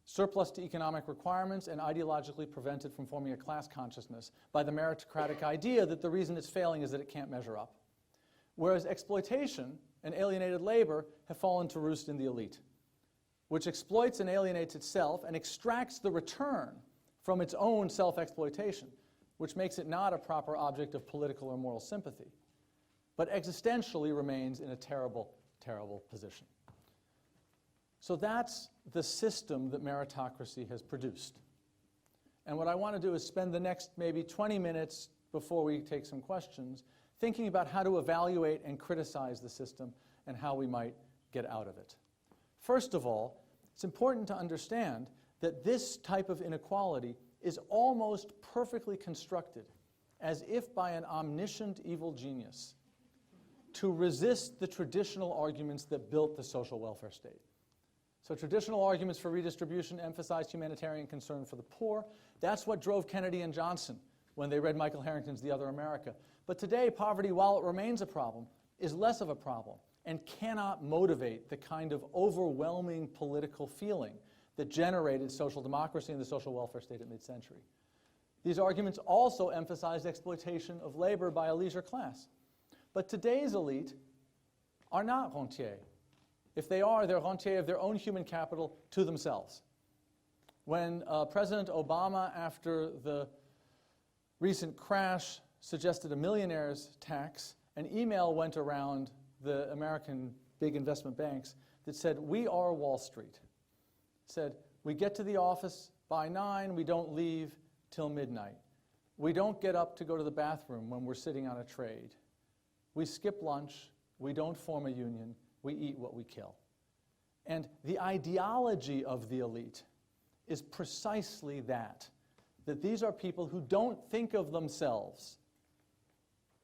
surplus to economic requirements and ideologically prevented from forming a class consciousness by the meritocratic idea that the reason it's failing is that it can't measure up. Whereas exploitation and alienated labor have fallen to roost in the elite, which exploits and alienates itself and extracts the return from its own self-exploitation, which makes it not a proper object of political or moral sympathy, but existentially remains in a terrible, terrible position. So that's the system that meritocracy has produced. And what I want to do is spend the next maybe 20 minutes before we take some questions thinking about how to evaluate and criticize the system and how we might get out of it. First of all, it's important to understand that this type of inequality is almost perfectly constructed as if by an omniscient evil genius to resist the traditional arguments that built the social welfare state. So traditional arguments for redistribution emphasized humanitarian concern for the poor. That's what drove Kennedy and Johnson when they read Michael Harrington's The Other America. But today, poverty, while it remains a problem, is less of a problem and cannot motivate the kind of overwhelming political feeling that generated social democracy and the social welfare state at mid-century. These arguments also emphasized exploitation of labor by a leisure class. But today's elite are not rentiers. If they are, they're rentiers of their own human capital to themselves. When President Obama, after the recent crash, suggested a millionaire's tax, an email went around the American big investment banks that said, "We are Wall Street." Said, "We get to the office by 9, we don't leave till midnight. We don't get up to go to the bathroom when we're sitting on a trade. We skip lunch, we don't form a union, we eat what we kill." And the ideology of the elite is precisely that these are people who don't think of themselves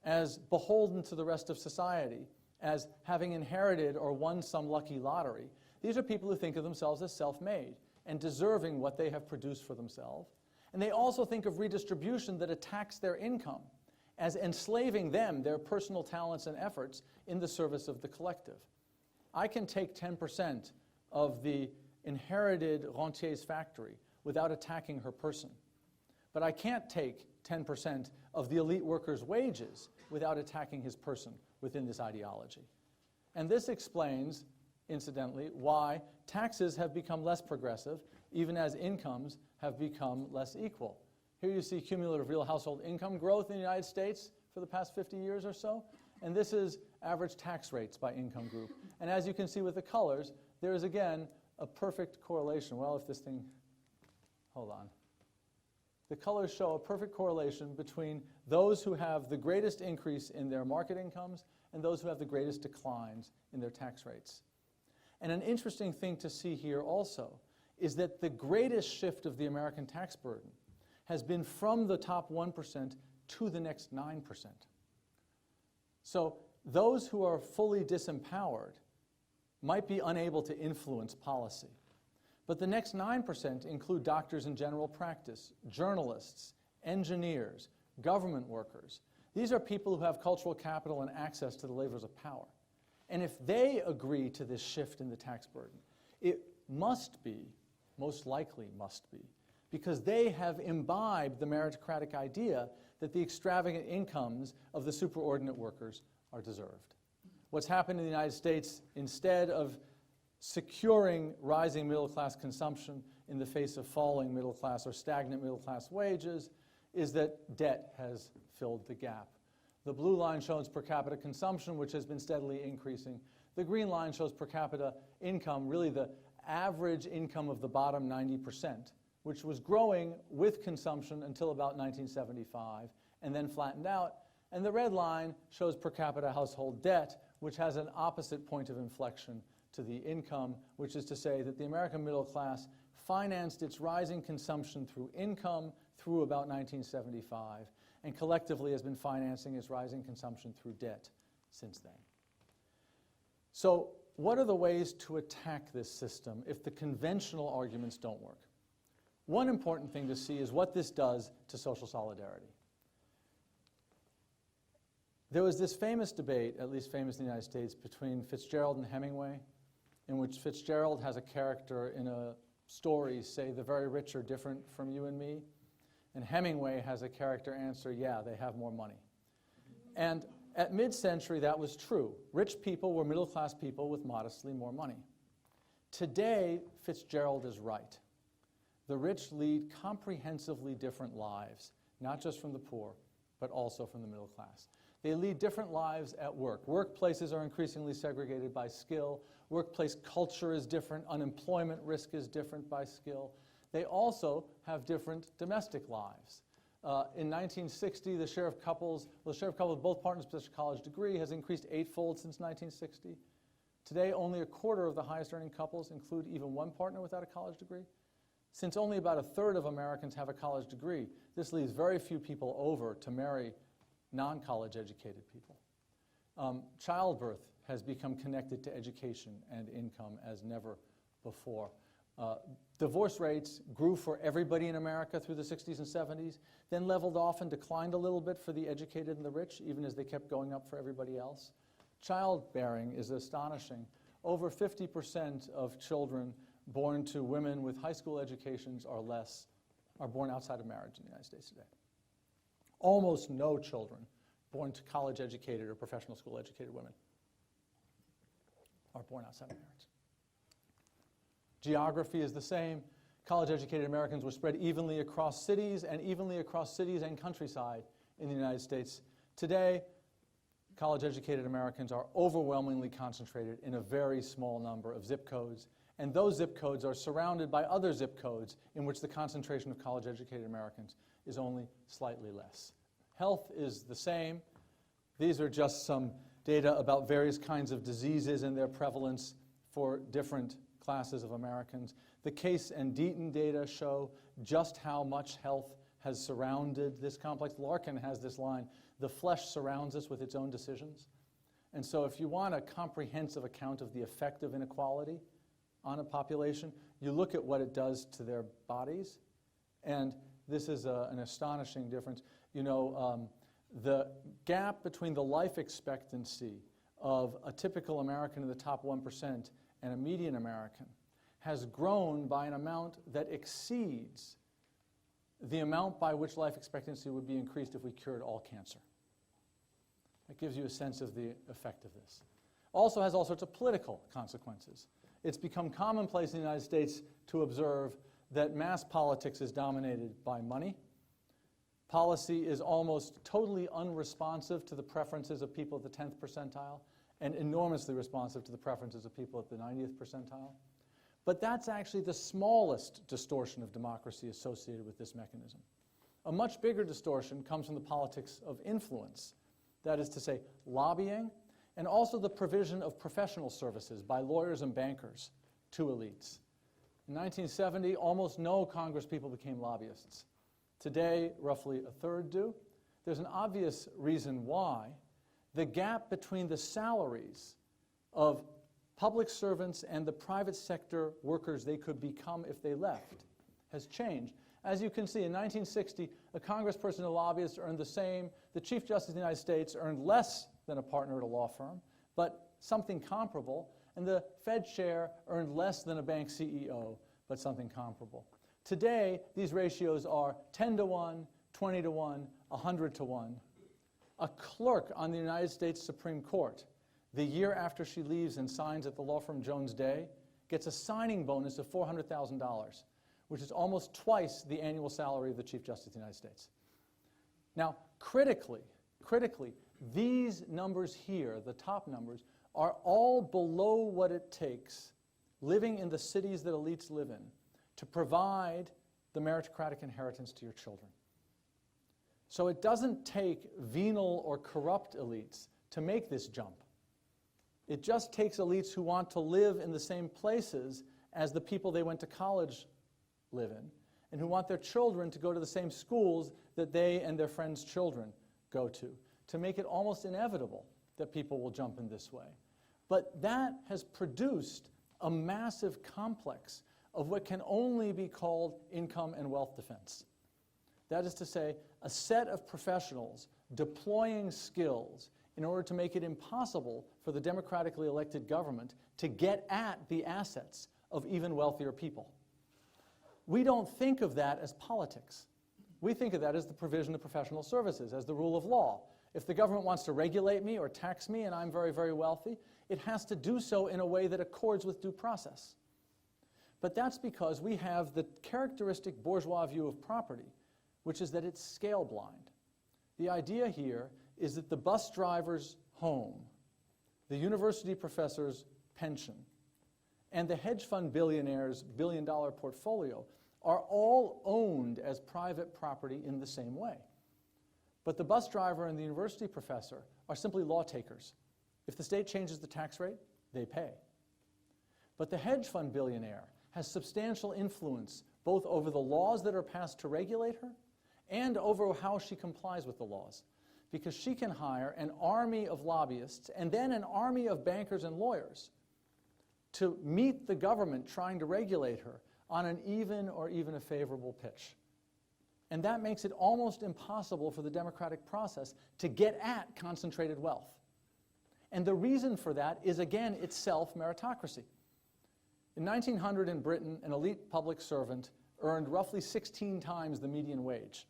as beholden to the rest of society, as having inherited or won some lucky lottery. These are people who think of themselves as self-made and deserving what they have produced for themselves. And they also think of redistribution that attacks their income as enslaving them, their personal talents and efforts, in the service of the collective. I can take 10% of the inherited rentier's factory without attacking her person. But I can't take 10% of the elite worker's wages without attacking his person within this ideology. And this explains, incidentally, why taxes have become less progressive, even as incomes have become less equal. Here you see cumulative real household income growth in the United States for the past 50 years or so. And this is average tax rates by income group. And as you can see with the colors, there is, again, a perfect correlation. Well, if this thing, hold on. The colors show a perfect correlation between those who have the greatest increase in their market incomes and those who have the greatest declines in their tax rates. And an interesting thing to see here also is that the greatest shift of the American tax burden has been from the top 1% to the next 9%. So those who are fully disempowered might be unable to influence policy. But the next 9% include doctors in general practice, journalists, engineers, government workers. These are people who have cultural capital and access to the levers of power. And if they agree to this shift in the tax burden, it must be, most likely must be, because they have imbibed the meritocratic idea that the extravagant incomes of the superordinate workers are deserved. What's happened in the United States, instead of securing rising middle-class consumption in the face of falling middle-class or stagnant middle-class wages, is that debt has filled the gap. The blue line shows per capita consumption, which has been steadily increasing. The green line shows per capita income, really the average income of the bottom 90%, which was growing with consumption until about 1975, and then flattened out. And the red line shows per capita household debt, which has an opposite point of inflection to the income, which is to say that the American middle class financed its rising consumption through income through about 1975, and collectively has been financing its rising consumption through debt since then. So what are the ways to attack this system if the conventional arguments don't work? One important thing to see is what this does to social solidarity. There was this famous debate, at least famous in the United States, between Fitzgerald and Hemingway, in which Fitzgerald has a character in a story say, "The very rich are different from you and me," and Hemingway has a character answer, "Yeah, they have more money." And at mid-century, that was true. Rich people were middle-class people with modestly more money. Today, Fitzgerald is right. The rich lead comprehensively different lives, not just from the poor, but also from the middle class. They lead different lives at work. Workplaces are increasingly segregated by skill. Workplace culture is different. Unemployment risk is different by skill. They also have different domestic lives. In 1960, the share of couples with both partners possess a college degree has increased eightfold since 1960. Today, only a quarter of the highest earning couples include even one partner without a college degree. Since only about a third of Americans have a college degree, this leaves very few people over to marry non-college educated people. Childbirth has become connected to education and income as never before. Divorce rates grew for everybody in America through the 60s and 70s, then leveled off and declined a little bit for the educated and the rich, even as they kept going up for everybody else. Childbearing is astonishing. Over 50% of children born to women with high school educations or less are born outside of marriage in the United States today. Almost no children born to college-educated or professional school-educated women are born outside of marriage. Geography is the same. College-educated Americans were spread evenly across cities and countryside in the United States. Today, college-educated Americans are overwhelmingly concentrated in a very small number of zip codes, and those zip codes are surrounded by other zip codes in which the concentration of college-educated Americans is only slightly less. Health is the same. These are just some data about various kinds of diseases and their prevalence for different classes of Americans. The Case and Deaton data show just how much health has surrounded this complex. Larkin has this line, "The flesh surrounds us with its own decisions." And so if you want a comprehensive account of the effect of inequality on a population, you look at what it does to their bodies, and this is an astonishing difference. You know, the gap between the life expectancy of a typical American in the top 1% and a median American has grown by an amount that exceeds the amount by which life expectancy would be increased if we cured all cancer. That gives you a sense of the effect of this. Also has all sorts of political consequences. It's become commonplace in the United States to observe that mass politics is dominated by money. Policy is almost totally unresponsive to the preferences of people at the 10th percentile, and enormously responsive to the preferences of people at the 90th percentile. But that's actually the smallest distortion of democracy associated with this mechanism. A much bigger distortion comes from the politics of influence, that is to say, lobbying, and also the provision of professional services by lawyers and bankers to elites. In 1970, almost no Congress people became lobbyists. Today, roughly a third do. There's an obvious reason why. The gap between the salaries of public servants and the private sector workers they could become if they left has changed. As you can see, in 1960, a congressperson and a lobbyist earned the same. The Chief Justice of the United States earned less than a partner at a law firm, but something comparable. And the Fed chair earned less than a bank CEO, but something comparable. Today, these ratios are 10 to 1, 20 to 1, 100 to 1. A clerk on the United States Supreme Court, the year after she leaves and signs at the law firm Jones Day, gets a signing bonus of $400,000, which is almost twice the annual salary of the Chief Justice of the United States. Now, critically, these numbers here, the top numbers, are all below what it takes, living in the cities that elites live in, to provide the meritocratic inheritance to your children. So it doesn't take venal or corrupt elites to make this jump. It just takes elites who want to live in the same places as the people they went to college live in, and who want their children to go to the same schools that they and their friends' children go to make it almost inevitable that people will jump in this way. But that has produced a massive complex of what can only be called income and wealth defense. That is to say, a set of professionals deploying skills in order to make it impossible for the democratically elected government to get at the assets of even wealthier people. We don't think of that as politics. We think of that as the provision of professional services, as the rule of law. If the government wants to regulate me or tax me and I'm very, very wealthy, it has to do so in a way that accords with due process. But that's because we have the characteristic bourgeois view of property, which is that it's scale blind. The idea here is that the bus driver's home, the university professor's pension, and the hedge fund billionaire's billion-dollar portfolio are all owned as private property in the same way. But the bus driver and the university professor are simply law takers. If the state changes the tax rate, they pay. But the hedge fund billionaire has substantial influence both over the laws that are passed to regulate her and over how she complies with the laws, because she can hire an army of lobbyists and then an army of bankers and lawyers to meet the government trying to regulate her on an even or even a favorable pitch. And that makes it almost impossible for the democratic process to get at concentrated wealth. And the reason for that is, again, itself meritocracy. In 1900 in Britain, an elite public servant earned roughly 16 times the median wage.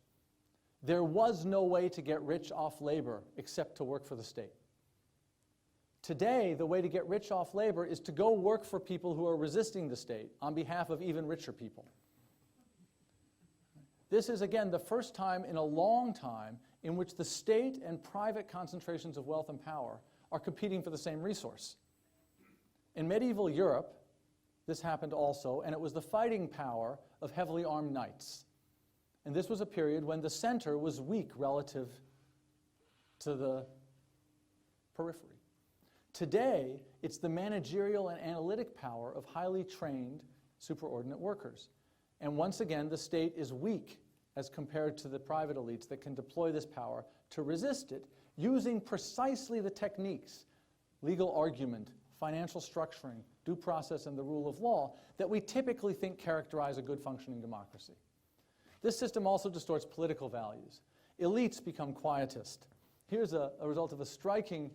There was no way to get rich off labor except to work for the state. Today, the way to get rich off labor is to go work for people who are resisting the state on behalf of even richer people. This is, again, the first time in a long time in which the state and private concentrations of wealth and power are competing for the same resource. In medieval Europe, this happened also, and it was the fighting power of heavily armed knights. And this was a period when the center was weak relative to the periphery. Today, it's the managerial and analytic power of highly trained superordinate workers. And once again, the state is weak as compared to the private elites that can deploy this power to resist it using precisely the techniques, legal argument, financial structuring, due process, and the rule of law that we typically think characterize a good functioning democracy. This system also distorts political values. Elites become quietist. Here's a result of a striking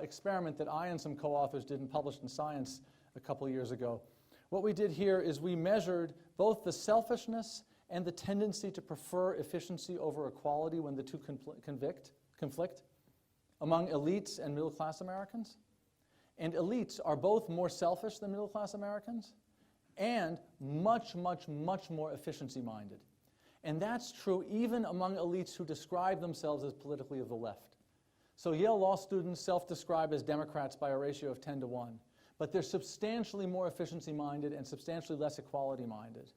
experiment that I and some co-authors did and published in Science a couple of years ago. What we did here is we measured both the selfishness and the tendency to prefer efficiency over equality when the two conflict among elites and middle-class Americans. And elites are both more selfish than middle-class Americans and much, much, much more efficiency-minded. And that's true even among elites who describe themselves as politically of the left. So Yale law students self-describe as Democrats by a ratio of 10 to 1. But they're substantially more efficiency-minded and substantially less equality-minded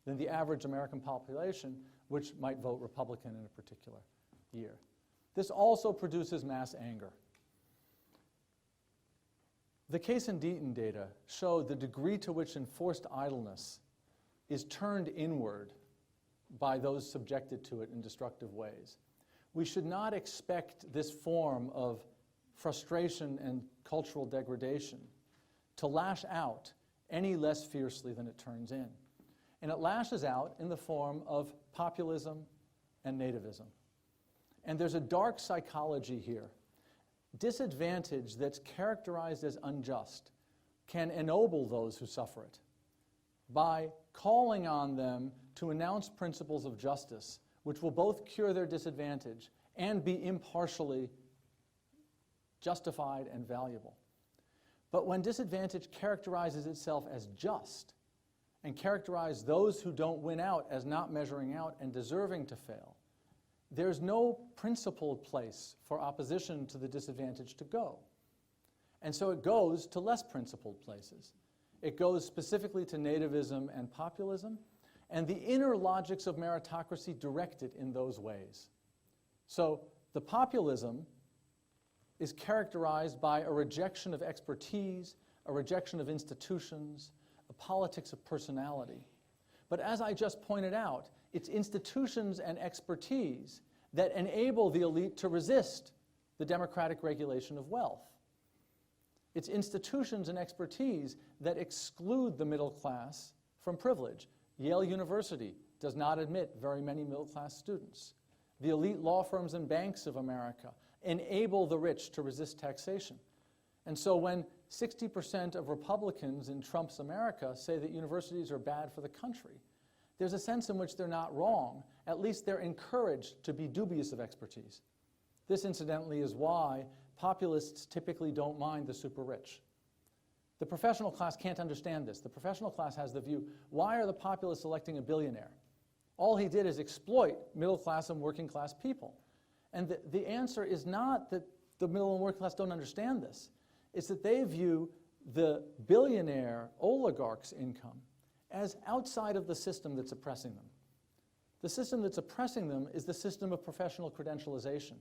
than the average American population, which might vote Republican in a particular year. This also produces mass anger. The Case and Deaton data show the degree to which enforced idleness is turned inward by those subjected to it in destructive ways. We should not expect this form of frustration and cultural degradation to lash out any less fiercely than it turns in. And it lashes out in the form of populism and nativism. And there's a dark psychology here. Disadvantage that's characterized as unjust can ennoble those who suffer it by calling on them to announce principles of justice, which will both cure their disadvantage and be impartially justified and valuable. But when disadvantage characterizes itself as just and characterizes those who don't win out as not measuring out and deserving to fail, there's no principled place for opposition to the disadvantage to go. And so it goes to less principled places. It goes specifically to nativism and populism, and the inner logics of meritocracy direct it in those ways. So the populism is characterized by a rejection of expertise, a rejection of institutions, a politics of personality. But as I just pointed out, it's institutions and expertise that enable the elite to resist the democratic regulation of wealth. It's institutions and expertise that exclude the middle class from privilege. Yale University does not admit very many middle-class students. The elite law firms and banks of America enable the rich to resist taxation. And so when 60% of Republicans in Trump's America say that universities are bad for the country, there's a sense in which they're not wrong. At least they're encouraged to be dubious of expertise. This, incidentally, is why populists typically don't mind the super rich. The professional class can't understand this. The professional class has the view, why are the populists electing a billionaire? All he did is exploit middle class and working class people. And the answer is not that the middle and working class don't understand this. It's that they view the billionaire oligarch's income as outside of the system that's oppressing them. The system that's oppressing them is the system of professional credentialization,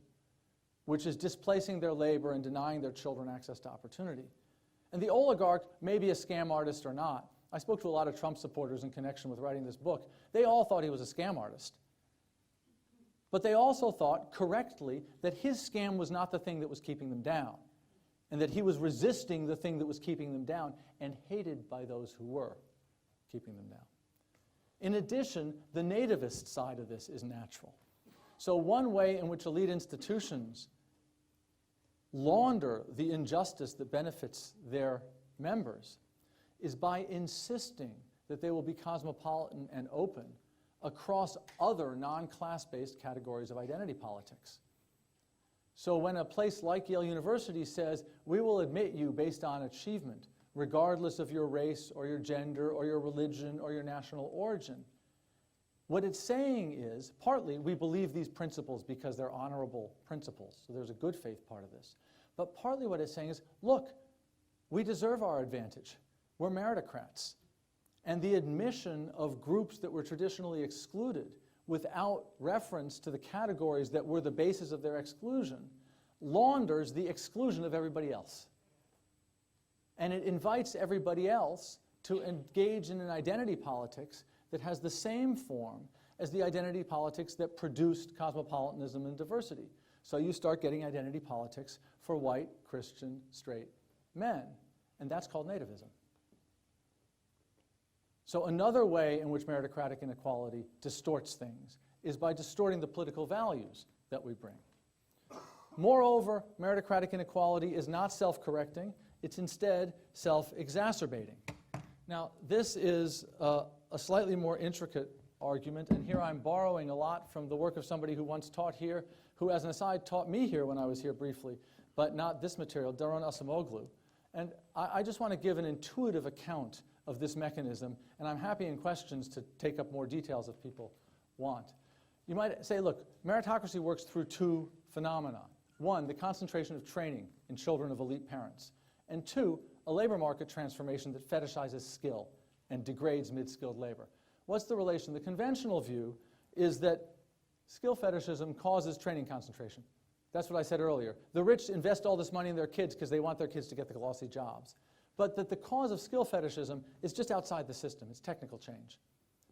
which is displacing their labor and denying their children access to opportunity. And the oligarch may be a scam artist or not. I spoke to a lot of Trump supporters in connection with writing this book. They all thought he was a scam artist. But they also thought, correctly, that his scam was not the thing that was keeping them down, and that he was resisting the thing that was keeping them down and hated by those who were keeping them down. In addition, the nativist side of this is natural. So one way in which elite institutions launder the injustice that benefits their members is by insisting that they will be cosmopolitan and open across other non-class-based categories of identity politics. So when a place like Yale University says, we will admit you based on achievement, regardless of your race or your gender or your religion or your national origin, what it's saying is, partly, we believe these principles because they're honorable principles, so there's a good faith part of this. But partly what it's saying is, look, we deserve our advantage. We're meritocrats. And the admission of groups that were traditionally excluded without reference to the categories that were the basis of their exclusion launders the exclusion of everybody else. And it invites everybody else to engage in an identity politics that has the same form as the identity politics that produced cosmopolitanism and diversity. So you start getting identity politics for white, Christian, straight men, and that's called nativism. So another way in which meritocratic inequality distorts things is by distorting the political values that we bring. Moreover, meritocratic inequality is not self-correcting, it's instead self-exacerbating. Now, this is a slightly more intricate argument, and here I'm borrowing a lot from the work of somebody who once taught here, who, as an aside, taught me here when I was here briefly, but not this material, Daron Acemoglu. And I just want to give an intuitive account of this mechanism, and I'm happy in questions to take up more details if people want. You might say, look, meritocracy works through two phenomena. One, the concentration of training in children of elite parents. And two, a labor market transformation that fetishizes skill and degrades mid-skilled labor. What's the relation? The conventional view is that skill fetishism causes training concentration. That's what I said earlier. The rich invest all this money in their kids because they want their kids to get the glossy jobs. But that the cause of skill fetishism is just outside the system. It's technical change.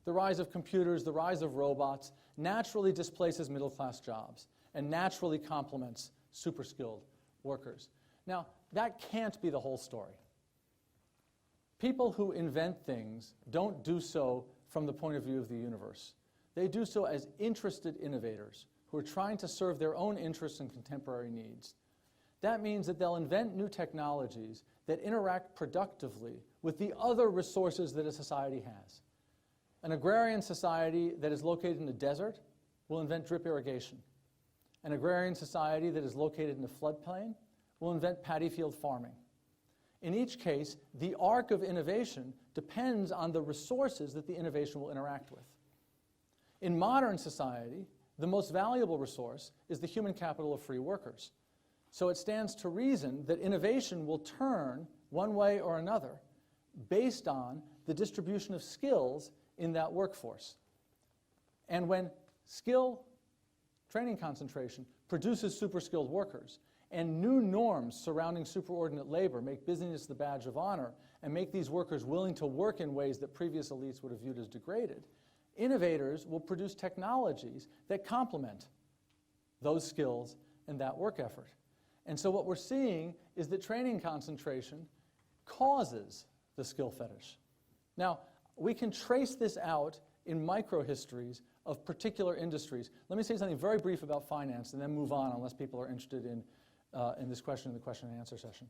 The rise of computers, the rise of robots naturally displaces middle-class jobs and naturally complements super-skilled workers. Now, that can't be the whole story. People who invent things don't do so from the point of view of the universe. They do so as interested innovators who are trying to serve their own interests and contemporary needs. That means that they'll invent new technologies that interact productively with the other resources that a society has. An agrarian society that is located in a desert will invent drip irrigation. An agrarian society that is located in a floodplain will invent paddy field farming. In each case, the arc of innovation depends on the resources that the innovation will interact with. In modern society, the most valuable resource is the human capital of free workers. So it stands to reason that innovation will turn one way or another based on the distribution of skills in that workforce. And when skill training concentration produces super-skilled workers, and new norms surrounding superordinate labor make busyness the badge of honor and make these workers willing to work in ways that previous elites would have viewed as degraded, innovators will produce technologies that complement those skills and that work effort. And so what we're seeing is that training concentration causes the skill fetish. Now, we can trace this out in microhistories of particular industries. Let me say something very brief about finance and then move on unless people are interested in this question in the question and answer session.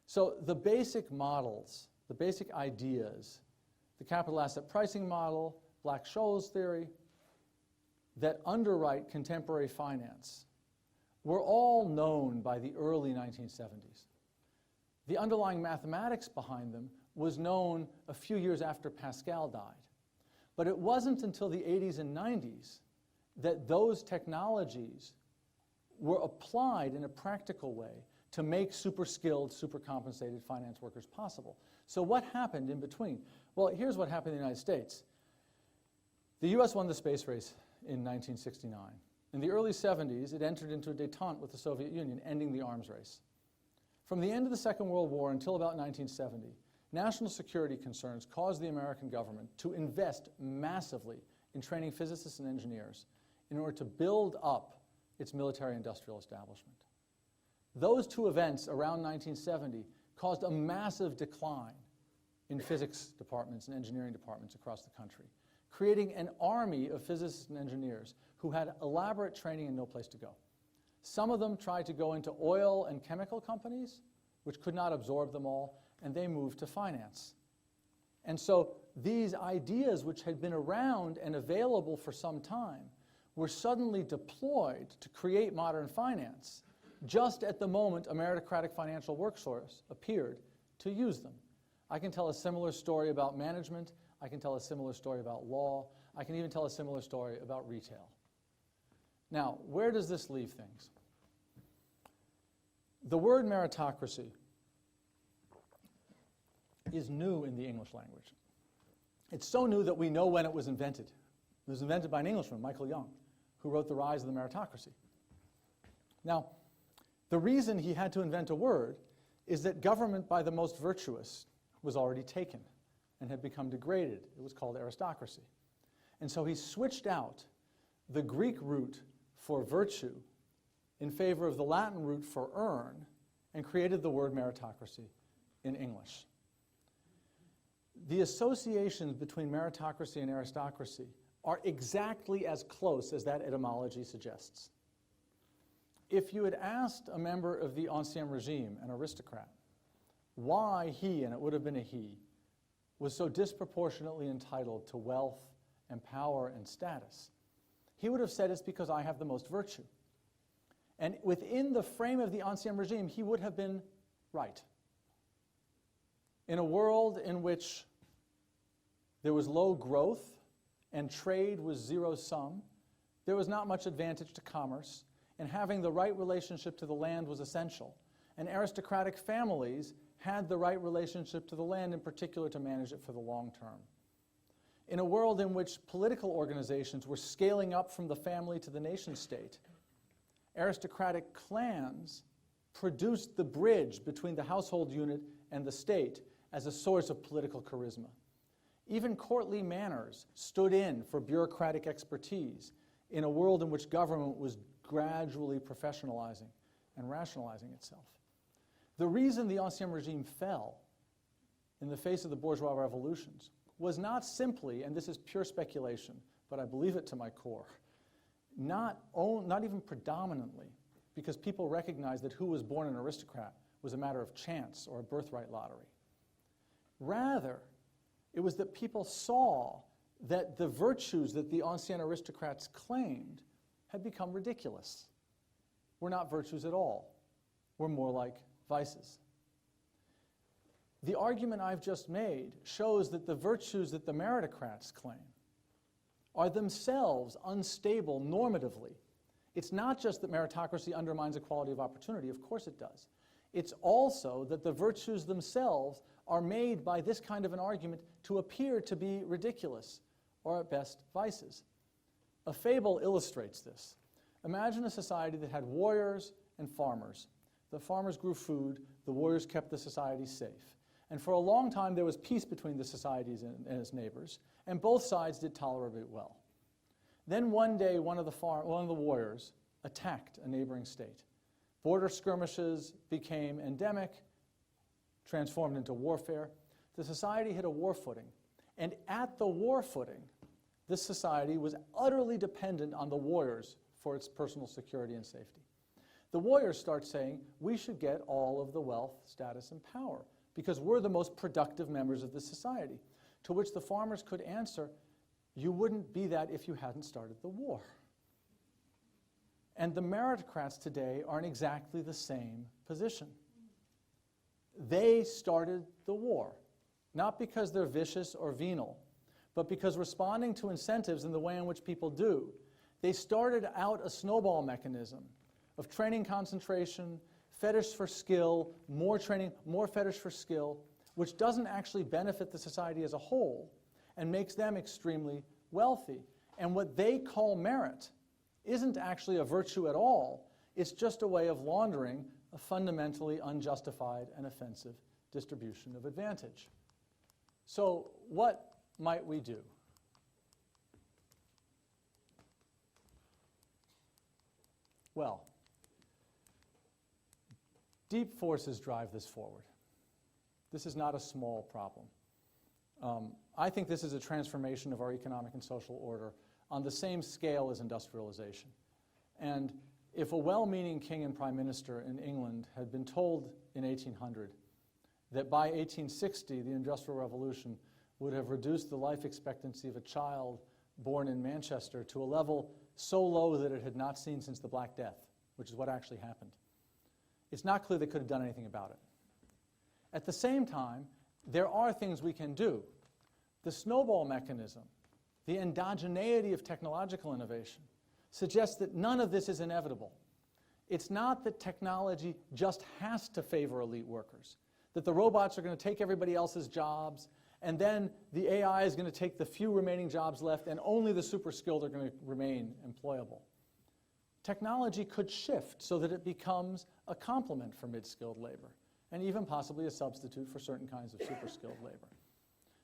So the basic models, the basic ideas, the capital asset pricing model, Black-Scholes theory, that underwrite contemporary finance were all known by the early 1970s. The underlying mathematics behind them was known a few years after Pascal died. But it wasn't until the 80s and 90s that those technologies were applied in a practical way to make super-skilled, super-compensated finance workers possible. So what happened in between? Well, here's what happened in the United States. The US won the space race in 1969. In the early 70s, it entered into a détente with the Soviet Union, ending the arms race. From the end of the Second World War until about 1970, national security concerns caused the American government to invest massively in training physicists and engineers in order to build up its military-industrial establishment. Those two events around 1970 caused a massive decline in physics departments and engineering departments across the country, creating an army of physicists and engineers who had elaborate training and no place to go. Some of them tried to go into oil and chemical companies, which could not absorb them all, and they moved to finance. And so these ideas, which had been around and available for some time, were suddenly deployed to create modern finance just at the moment a meritocratic financial workforce appeared to use them. I can tell a similar story about management. I can tell a similar story about law. I can even tell a similar story about retail. Now, where does this leave things? The word meritocracy is new in the English language. It's so new that we know when it was invented. It was invented by an Englishman, Michael Young, who wrote The Rise of the Meritocracy. Now, the reason he had to invent a word is that government by the most virtuous was already taken and had become degraded. It was called aristocracy. And so he switched out the Greek root for virtue in favor of the Latin root for earn and created the word meritocracy in English. The associations between meritocracy and aristocracy are exactly as close as that etymology suggests. If you had asked a member of the Ancien Regime, an aristocrat, why he, and it would have been a he, was so disproportionately entitled to wealth and power and status, he would have said it's because I have the most virtue. And within the frame of the Ancien Regime, he would have been right. In a world in which there was low growth and trade was zero-sum, there was not much advantage to commerce. and having the right relationship to the land was essential. And aristocratic families had the right relationship to the land, in particular to manage it for the long term. In a world in which political organizations were scaling up from the family to the nation state, aristocratic clans produced the bridge between the household unit and the state as a source of political charisma. Even courtly manors stood in for bureaucratic expertise in a world in which government was gradually professionalizing and rationalizing itself. The reason the Ancien regime fell in the face of the bourgeois revolutions was not simply, and this is pure speculation, but I believe it to my core, not even predominantly because people recognized that who was born an aristocrat was a matter of chance or a birthright lottery. Rather, it was that people saw that the virtues that the ancien aristocrats claimed had become ridiculous. Were not virtues at all. Were more like vices. The argument I've just made shows that the virtues that the meritocrats claim are themselves unstable normatively. It's not just that meritocracy undermines equality of opportunity, of course it does. It's also that the virtues themselves are made by this kind of an argument to appear to be ridiculous, or at best, vices. A fable illustrates this. Imagine a society that had warriors and farmers. The farmers grew food, the warriors kept the society safe. And for a long time there was peace between the societies and its neighbors, and both sides did tolerably well. Then one day one of the warriors attacked a neighboring state. Border skirmishes became endemic, transformed into warfare. The society hit a war footing. And at the war footing, this society was utterly dependent on the warriors for its personal security and safety. The warriors start saying, we should get all of the wealth, status, and power because we're the most productive members of the society. To which the farmers could answer, you wouldn't be that if you hadn't started the war. And the meritocrats today are in exactly the same position. They started the war, not because they're vicious or venal, but because responding to incentives in the way in which people do, they started out a snowball mechanism of training concentration, fetish for skill, more training, more fetish for skill, which doesn't actually benefit the society as a whole and makes them extremely wealthy. And what they call merit isn't actually a virtue at all. It's just a way of laundering a fundamentally unjustified and offensive distribution of advantage. So what might we do? Well, deep forces drive this forward. This is not a small problem. I think this is a transformation of our economic and social order on the same scale as industrialization. And if a well-meaning king and prime minister in England had been told in 1800 that by 1860 the Industrial Revolution would have reduced the life expectancy of a child born in Manchester to a level so low that it had not seen since the Black Death, which is what actually happened, it's not clear they could have done anything about it. At the same time, there are things we can do. The snowball mechanism, the endogeneity of technological innovation, suggests that none of this is inevitable. It's not that technology just has to favor elite workers, that the robots are going to take everybody else's jobs, and then the AI is going to take the few remaining jobs left, and only the super skilled are going to remain employable. Technology could shift so that it becomes a complement for mid-skilled labor, and even possibly a substitute for certain kinds of super-skilled labor.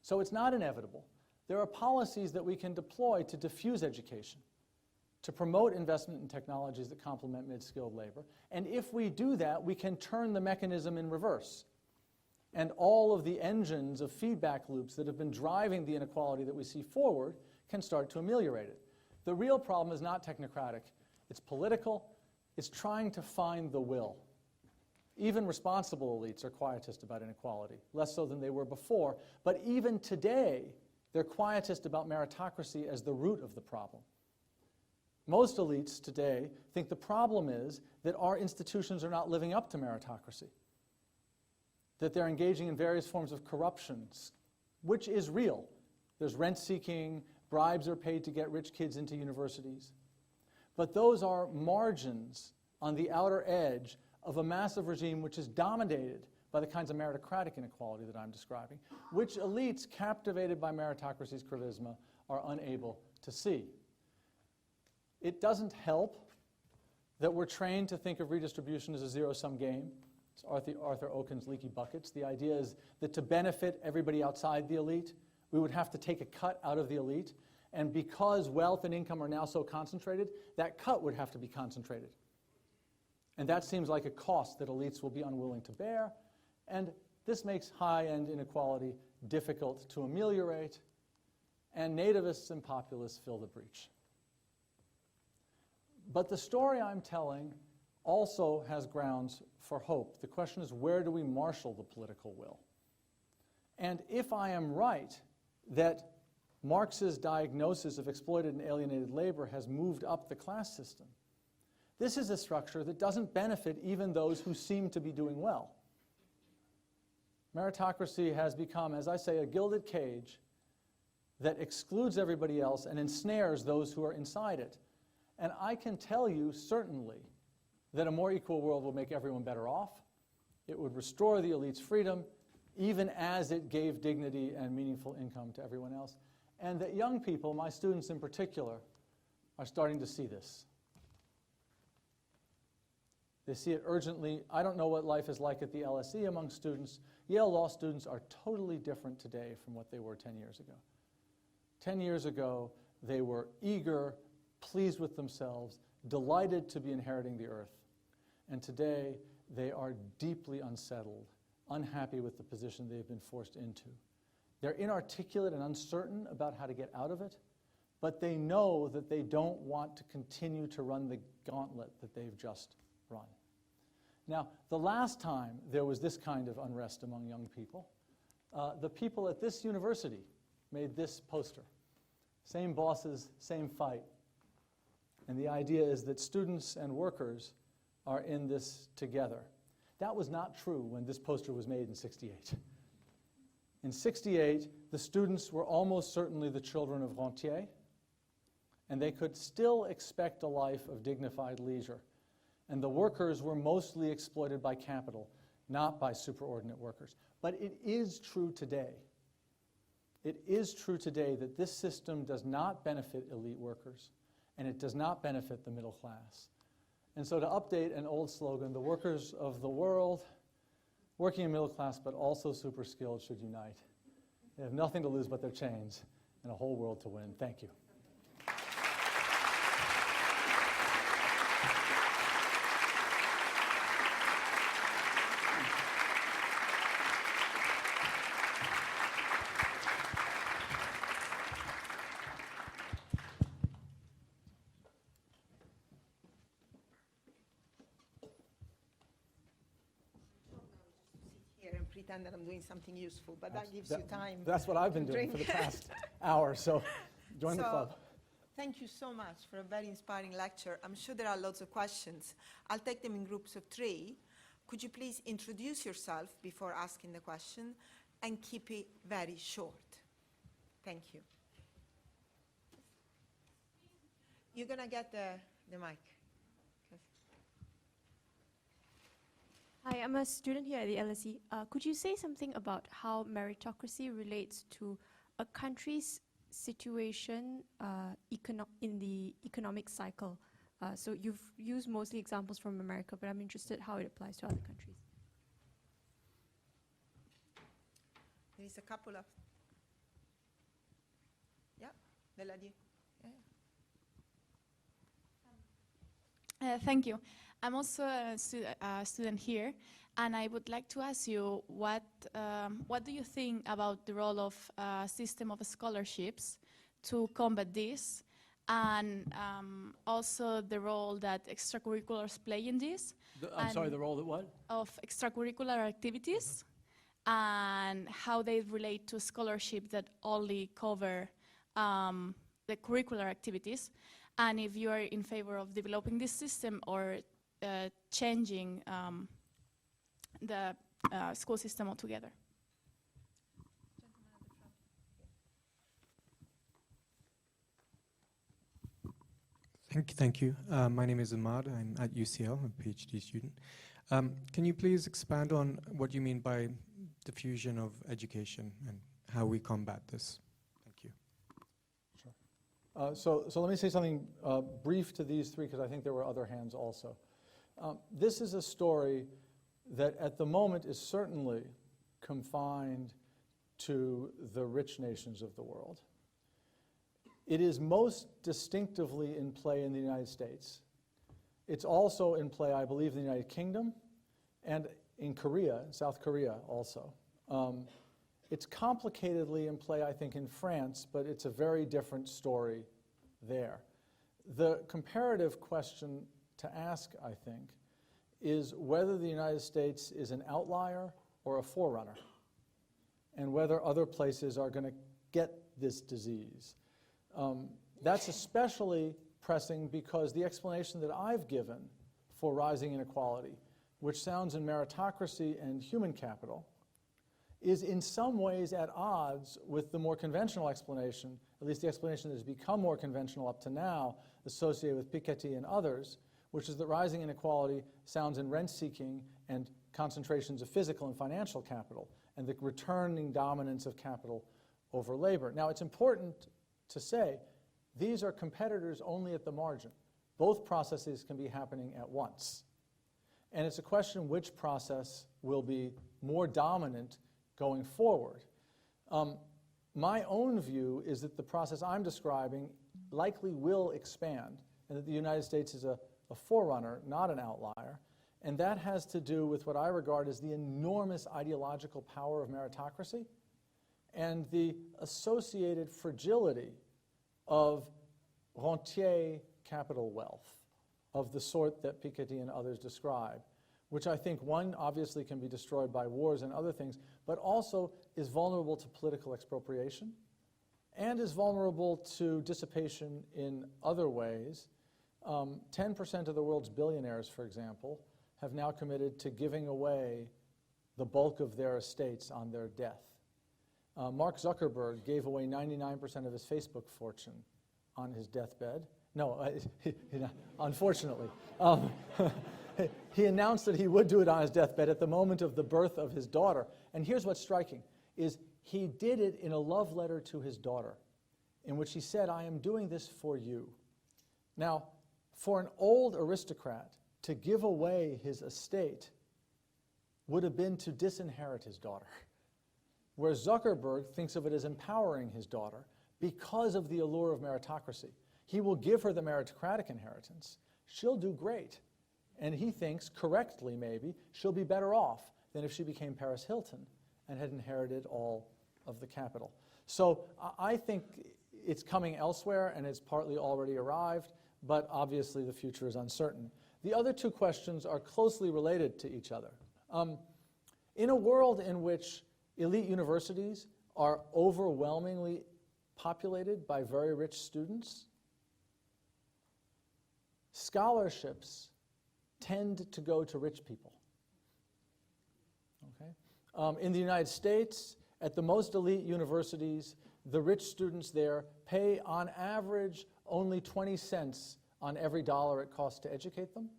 So it's not inevitable. There are policies that we can deploy to diffuse education, to promote investment in technologies that complement mid-skilled labor. And if we do that, we can turn the mechanism in reverse. And all of the engines of feedback loops that have been driving the inequality that we see forward can start to ameliorate it. The real problem is not technocratic. It's political. It's trying to find the will. Even responsible elites are quietist about inequality, less so than they were before. But even today, they're quietist about meritocracy as the root of the problem. Most elites today think the problem is that our institutions are not living up to meritocracy, that they're engaging in various forms of corruption, which is real. There's rent-seeking, bribes are paid to get rich kids into universities. but those are margins on the outer edge of a massive regime which is dominated by the kinds of meritocratic inequality that I'm describing, which elites captivated by meritocracy's charisma are unable to see. It doesn't help that we're trained to think of redistribution as a zero-sum game. It's Arthur Oken's leaky buckets. The idea is that to benefit everybody outside the elite, we would have to take a cut out of the elite, and because wealth and income are now so concentrated, that cut would have to be concentrated. And that seems like a cost that elites will be unwilling to bear, and this makes high-end inequality difficult to ameliorate, and nativists and populists fill the breach. But the story I'm telling also has grounds for hope. The question is, where do we marshal the political will? And if I am right that Marx's diagnosis of exploited and alienated labor has moved up the class system, this is a structure that doesn't benefit even those who seem to be doing well. Meritocracy has become, as I say, a gilded cage that excludes everybody else and ensnares those who are inside it. And I can tell you certainly that a more equal world will make everyone better off. It would restore the elite's freedom, even as it gave dignity and meaningful income to everyone else. And that young people, my students in particular, are starting to see this. They see it urgently. I don't know what life is like at the LSE among students. Yale Law students are totally different today from what they were 10 years ago. 10 years ago, they were eager, pleased with themselves, delighted to be inheriting the earth. And today, they are deeply unsettled, unhappy with the position they've been forced into. They're inarticulate and uncertain about how to get out of it, but they know that they don't want to continue to run the gauntlet that they've just run. Now, the last time there was this kind of unrest among young people, the people at this university made this poster. Same bosses, same fight. And the idea is that students and workers are in this together. That was not true when this poster was made in '68. In '68, the students were almost certainly the children of rentiers, and they could still expect a life of dignified leisure. And the workers were mostly exploited by capital, not by superordinate workers. But it is true today. It is true today that this system does not benefit elite workers, and it does not benefit the middle class. And so to update an old slogan, the workers of the world, working in middle class but also super skilled, should unite. They have nothing to lose but their chains and a whole world to win. Thank you. Pretend that I'm doing something useful, but that gives you time. That's what I've been doing for the past hour, so join the club. Thank you so much for a very inspiring lecture. I'm sure there are lots of questions. I'll take them in groups of 3. Could you please introduce yourself before asking the question and keep it very short? Thank you. You're going to get the mic. Hi, I'm a student here at the LSE. Could you say something about how meritocracy relates to a country's situation in the economic cycle? So you've used mostly examples from America, but I'm interested how it applies to other countries. There is a couple of... Yeah, the lady. Yeah. Thank you. I'm also a student here, and I would like to ask you what do you think about the role of a system of scholarships to combat this, and also the role that extracurriculars play in this? I'm sorry, the role that what? Of extracurricular activities, and how they relate to scholarships that only cover the curricular activities, and if you are in favor of developing this system or changing the school system altogether. Thank you. My name is Ahmad. I'm at UCL, I'm a PhD student. Can you please expand on what you mean by diffusion of education and how we combat this? Thank you. Sure. So let me say something brief to these three, because I think there were other hands also. This is a story that at the moment is certainly confined to the rich nations of the world. It is most distinctively in play in the United States. It's also in play, I believe, in the United Kingdom and in Korea, South Korea also. It's complicatedly in play, I think, in France, but it's a very different story there. The comparative question to ask, I think, is whether the United States is an outlier or a forerunner, and whether other places are going to get this disease. That's especially pressing because the explanation that I've given for rising inequality, which sounds in meritocracy and human capital, is in some ways at odds with the more conventional explanation, at least the explanation that has become more conventional up to now, associated with Piketty and others, which is that rising inequality sounds in rent-seeking and concentrations of physical and financial capital, and the returning dominance of capital over labor. Now, it's important to say these are competitors only at the margin. Both processes can be happening at once. And it's a question which process will be more dominant going forward. My own view is that the process I'm describing likely will expand, and that the United States is a forerunner, not an outlier. And that has to do with what I regard as the enormous ideological power of meritocracy and the associated fragility of rentier capital wealth of the sort that Piketty and others describe, which I think, one, obviously can be destroyed by wars and other things, but also is vulnerable to political expropriation and is vulnerable to dissipation in other ways. 10% of the world's billionaires, for example, have now committed to giving away the bulk of their estates on their death. Mark Zuckerberg gave away 99% of his Facebook fortune on his deathbed. No, unfortunately. He announced that he would do it on his deathbed at the moment of the birth of his daughter. And here's what's striking, is he did it in a love letter to his daughter, in which he said, "I am doing this for you." Now, for an old aristocrat to give away his estate would have been to disinherit his daughter, whereas Zuckerberg thinks of it as empowering his daughter because of the allure of meritocracy. He will give her the meritocratic inheritance. She'll do great. And he thinks, correctly maybe, she'll be better off than if she became Paris Hilton and had inherited all of the capital. So I think it's coming elsewhere, and it's partly already arrived, but obviously the future is uncertain. The other two questions are closely related to each other. In a world in which elite universities are overwhelmingly populated by very rich students, scholarships tend to go to rich people. Okay? In the United States, at the most elite universities, the rich students there pay on average only 20 cents on every dollar it costs to educate them,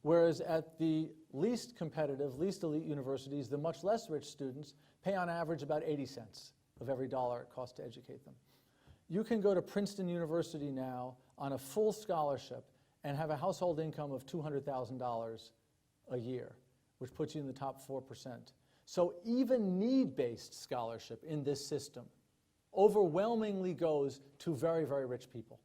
whereas at the least competitive, least elite universities, the much less rich students pay on average about 80 cents of every dollar it costs to educate them. You can go to Princeton University now on a full scholarship and have a household income of $200,000 a year, which puts you in the top 4%. So even need-based scholarship in this system overwhelmingly goes to very, very rich people.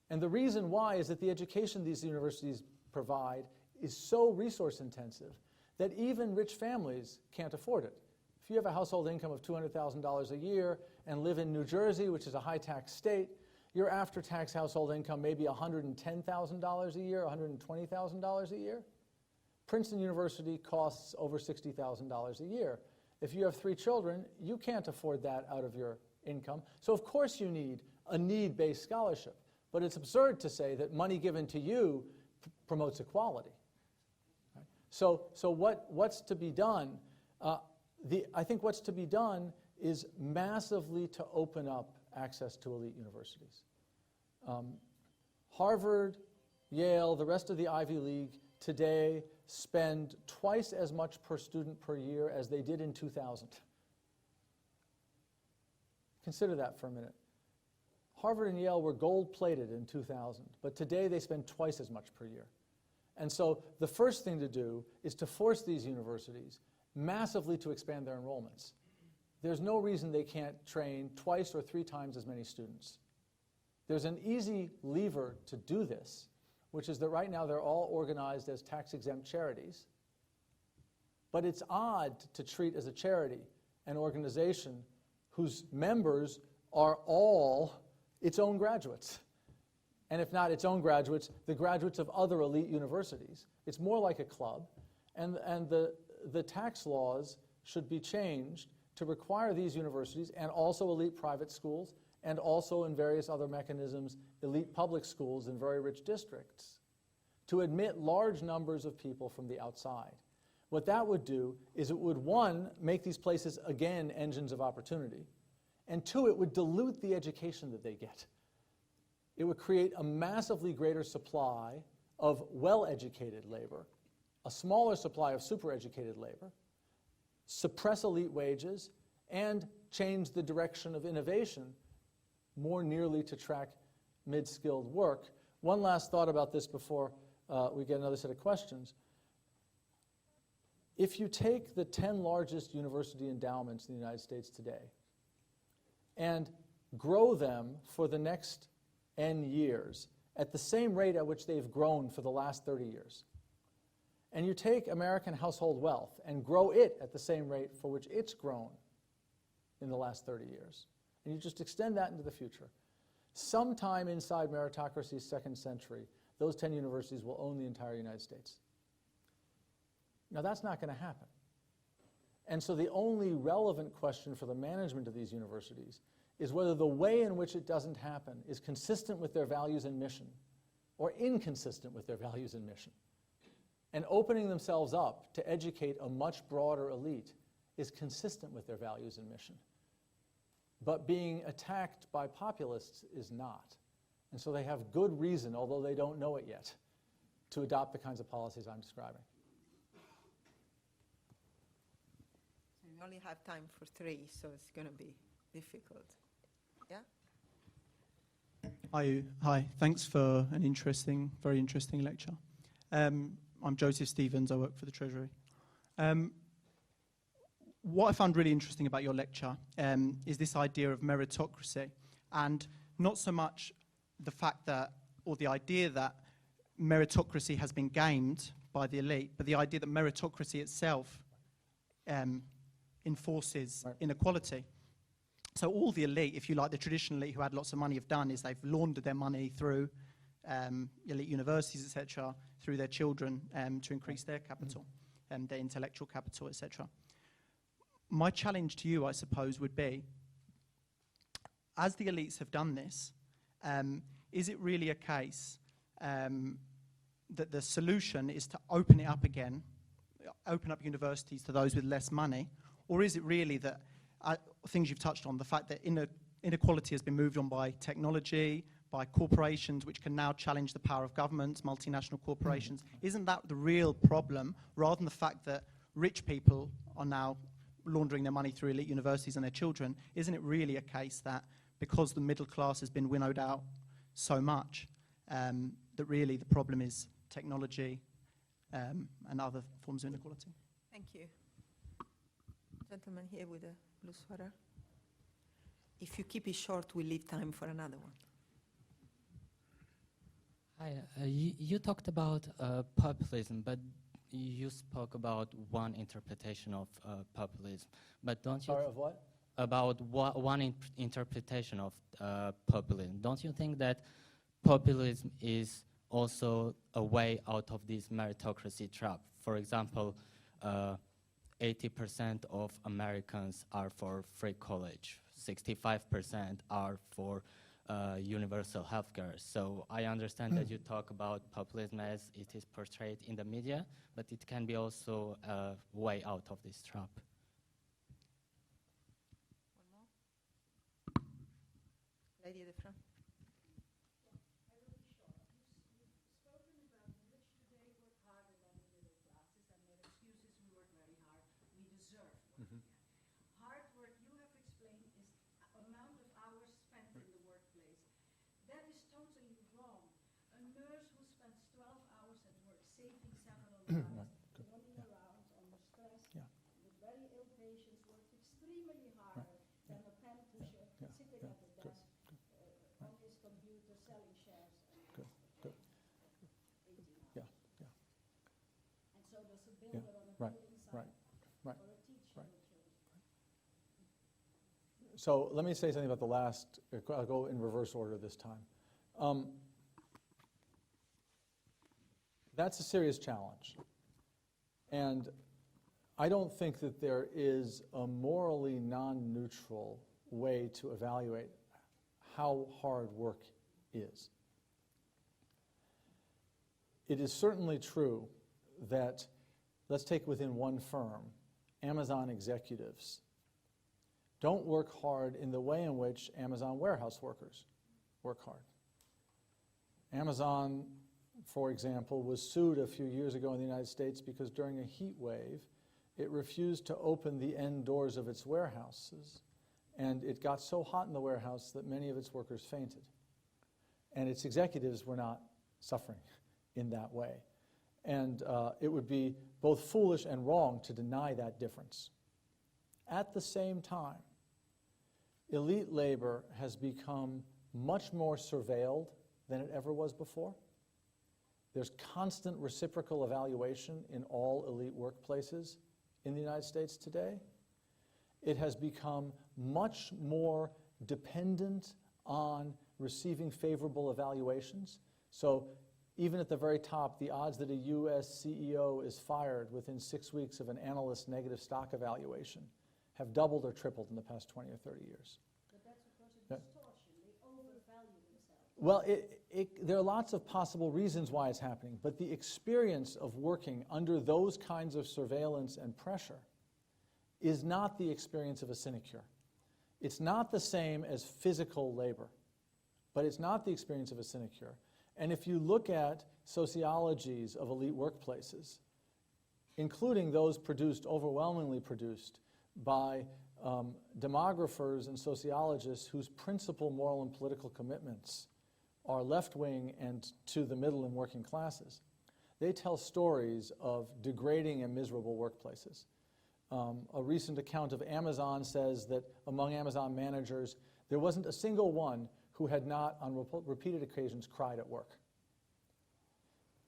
And the reason why is that the education these universities provide is so resource intensive that even rich families can't afford it. If you have a household income of $200,000 a year and live in New Jersey, which is a high-tax state, your after-tax household income may be $110,000 a year, $120,000 a year. Princeton University costs over $60,000 a year. If you have 3 children, you can't afford that out of your income. So of course you need a need-based scholarship. But it's absurd to say that money given to you promotes equality. Right? So what's to be done? I think what's to be done is massively to open up access to elite universities. Harvard, Yale, the rest of the Ivy League today spend twice as much per student per year as they did in 2000. Consider that for a minute. Harvard and Yale were gold-plated in 2000, but today they spend twice as much per year. And so the first thing to do is to force these universities massively to expand their enrollments. There's no reason they can't train twice or 3 times as many students. There's an easy lever to do this, which is that right now they're all organized as tax-exempt charities. But it's odd to treat as a charity an organization whose members are all its own graduates. And if not its own graduates, the graduates of other elite universities. It's more like a club. And the tax laws should be changed to require these universities, and also elite private schools, and also in various other mechanisms, elite public schools in very rich districts, to admit large numbers of people from the outside. What that would do is it would, 1, make these places, again, engines of opportunity, and 2, it would dilute the education that they get. It would create a massively greater supply of well-educated labor, a smaller supply of super-educated labor, suppress elite wages, and change the direction of innovation more nearly to track mid-skilled work. One last thought about this before we get another set of questions. If you take the 10 largest university endowments in the United States today and grow them for the next N years at the same rate at which they've grown for the last 30 years, and you take American household wealth and grow it at the same rate for which it's grown in the last 30 years, and you just extend that into the future, sometime inside meritocracy's second century, those 10 universities will own the entire United States. Now, that's not going to happen. And so the only relevant question for the management of these universities is whether the way in which it doesn't happen is consistent with their values and mission, or inconsistent with their values and mission. And opening themselves up to educate a much broader elite is consistent with their values and mission. But being attacked by populists is not. And so they have good reason, although they don't know it yet, to adopt the kinds of policies I'm describing. So we only have time for 3, so it's going to be difficult. Yeah? Hi. Thanks for an very interesting lecture. I'm Joseph Stevens. I work for the Treasury. What I found really interesting about your lecture is this idea of meritocracy, and not so much the fact that, or the idea that meritocracy has been gamed by the elite, but the idea that meritocracy itself enforces inequality. So all the elite, if you like, the traditional elite who had lots of money have done is they've laundered their money through elite universities, etc., through their children to increase their capital, their intellectual capital, etc. My challenge to you, I suppose, would be, as the elites have done this, is it really a case that the solution is to open it up again, open up universities to those with less money, or is it really that things you've touched on, the fact that inequality has been moved on by technology, by corporations which can now challenge the power of governments, multinational corporations? Isn't that the real problem, rather than the fact that rich people are now laundering their money through elite universities and their children? Isn't it really a case that because the middle class has been winnowed out so much, that really the problem is technology and other forms of inequality? Thank you. Gentleman here with a blue sweater. If you keep it short, we'll leave time for another one. Hi, you talked about populism, but you spoke about one interpretation of populism. But don't you? Sorry, of what? About one interpretation of populism. Don't you think that populism is also a way out of this meritocracy trap? For example, 80% of Americans are for free college, 65% are for universal healthcare. So I understand that you talk about populism as it is portrayed in the media, but it can be also a way out of this trap. Lady at the front. safely several lives, running around under stress, Yeah. with very ill patients, worked extremely hard than a pen pusher sitting at the desk on his computer selling shares and Good. 18 Yeah. hours. Yeah. And so there's a builder on a Right. building Right. site Right. or a teacher Right. with children. So let me say something about the last. I'll go in reverse order this time. That's a serious challenge. And I don't think that there is a morally non-neutral way to evaluate how hard work is. It is certainly true that, let's take within one firm, Amazon executives don't work hard in the way in which Amazon warehouse workers work hard. Amazon, for example, was sued a few years ago in the United States because during a heat wave, it refused to open the end doors of its warehouses, and it got so hot in the warehouse that many of its workers fainted. And its executives were not suffering in that way. And it would be both foolish and wrong to deny that difference. At the same time, elite labor has become much more surveilled than it ever was before. There's constant reciprocal evaluation in all elite workplaces in the United States today. It has become much more dependent on receiving favorable evaluations. So even at the very top, the odds that a US CEO is fired within 6 weeks of an analyst's negative stock evaluation have doubled or tripled in the past 20 or 30 years. But that's of course a distortion. They overvalue themselves. Well, there are lots of possible reasons why it's happening, but the experience of working under those kinds of surveillance and pressure is not the experience of a sinecure. It's not the same as physical labor, but it's not the experience of a sinecure. And if you look at sociologies of elite workplaces, including those overwhelmingly produced by demographers and sociologists whose principal moral and political commitments are left-wing and to the middle and working classes, they tell stories of degrading and miserable workplaces. A recent account of Amazon says that among Amazon managers, there wasn't a single one who had not, on repeated occasions, cried at work.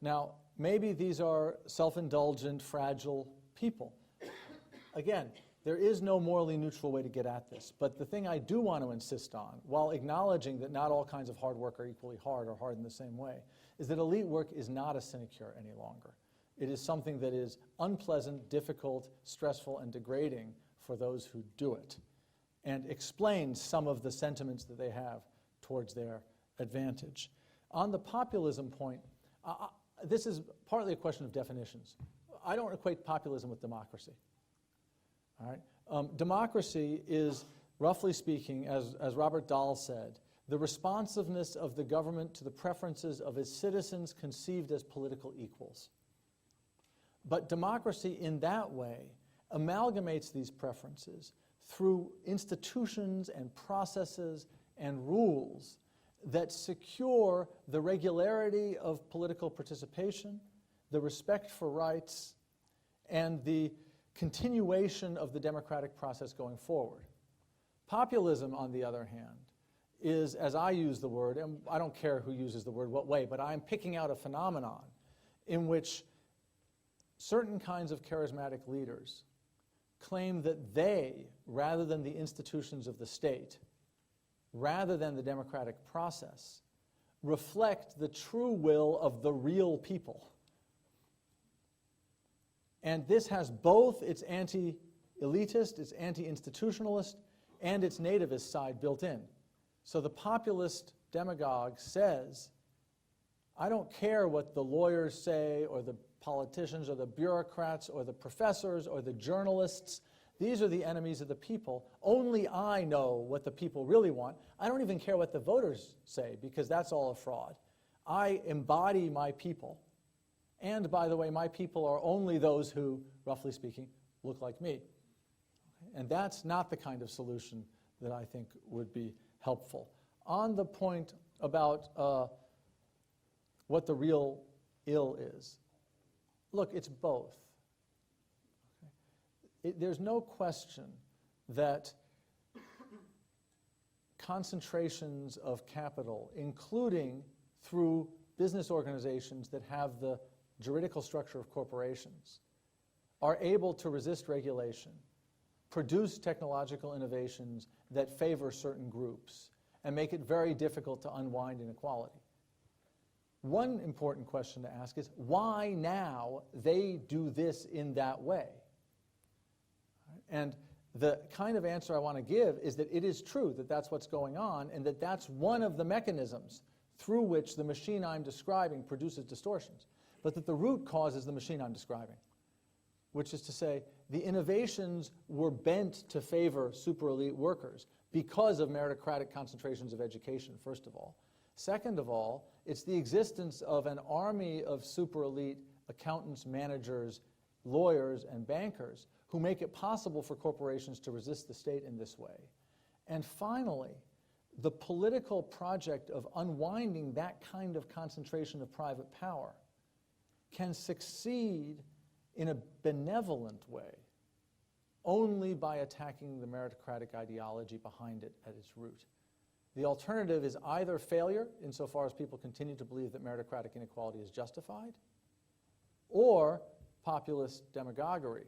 Now, maybe these are self-indulgent, fragile people. Again, there is no morally neutral way to get at this, but the thing I do want to insist on, while acknowledging that not all kinds of hard work are equally hard or hard in the same way, is that elite work is not a sinecure any longer. It is something that is unpleasant, difficult, stressful, and degrading for those who do it, and explains some of the sentiments that they have towards their advantage. On the populism point, this is partly a question of definitions. I don't equate populism with democracy. All right? Democracy is, roughly speaking, as Robert Dahl said, the responsiveness of the government to the preferences of its citizens conceived as political equals. But democracy in that way amalgamates these preferences through institutions and processes and rules that secure the regularity of political participation, the respect for rights, and the continuation of the democratic process going forward. Populism, on the other hand, is, as I use the word, and I don't care who uses the word what way, but I'm picking out a phenomenon in which certain kinds of charismatic leaders claim that they, rather than the institutions of the state, rather than the democratic process, reflect the true will of the real people. And this has both its anti-elitist, its anti-institutionalist, and its nativist side built in. So the populist demagogue says, I don't care what the lawyers say, or the politicians, or the bureaucrats, or the professors, or the journalists. These are the enemies of the people. Only I know what the people really want. I don't even care what the voters say, because that's all a fraud. I embody my people. And by the way, my people are only those who, roughly speaking, look like me. Okay? And that's not the kind of solution that I think would be helpful. On the point about what the real ill is, Look, it's both. Okay? There's no question that concentrations of capital, including through business organizations that have the juridical structure of corporations, are able to resist regulation, produce technological innovations that favor certain groups, and make it very difficult to unwind inequality. One important question to ask is, why now they do this in that way? And the kind of answer I want to give is that it is true that that's what's going on, and that that's one of the mechanisms through which the machine I'm describing produces distortions, but that the root cause is the machine I'm describing, which is to say the innovations were bent to favor super elite workers because of meritocratic concentrations of education, first of all. Second of all, it's the existence of an army of super elite accountants, managers, lawyers, and bankers who make it possible for corporations to resist the state in this way. And finally, the political project of unwinding that kind of concentration of private power can succeed in a benevolent way only by attacking the meritocratic ideology behind it at its root. The alternative is either failure, insofar as people continue to believe that meritocratic inequality is justified, or populist demagoguery.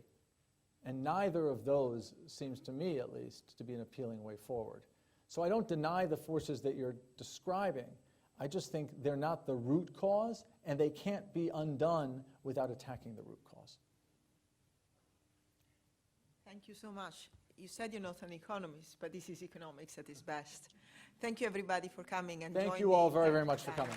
And neither of those seems to me, at least, to be an appealing way forward. So I don't deny the forces that you're describing. I just think they're not the root cause, and they can't be undone without attacking the root cause. Thank you so much. You said you're not an economist, but this is economics at its best. Thank you, everybody, for coming and joining me. Thank you all very, very much for coming.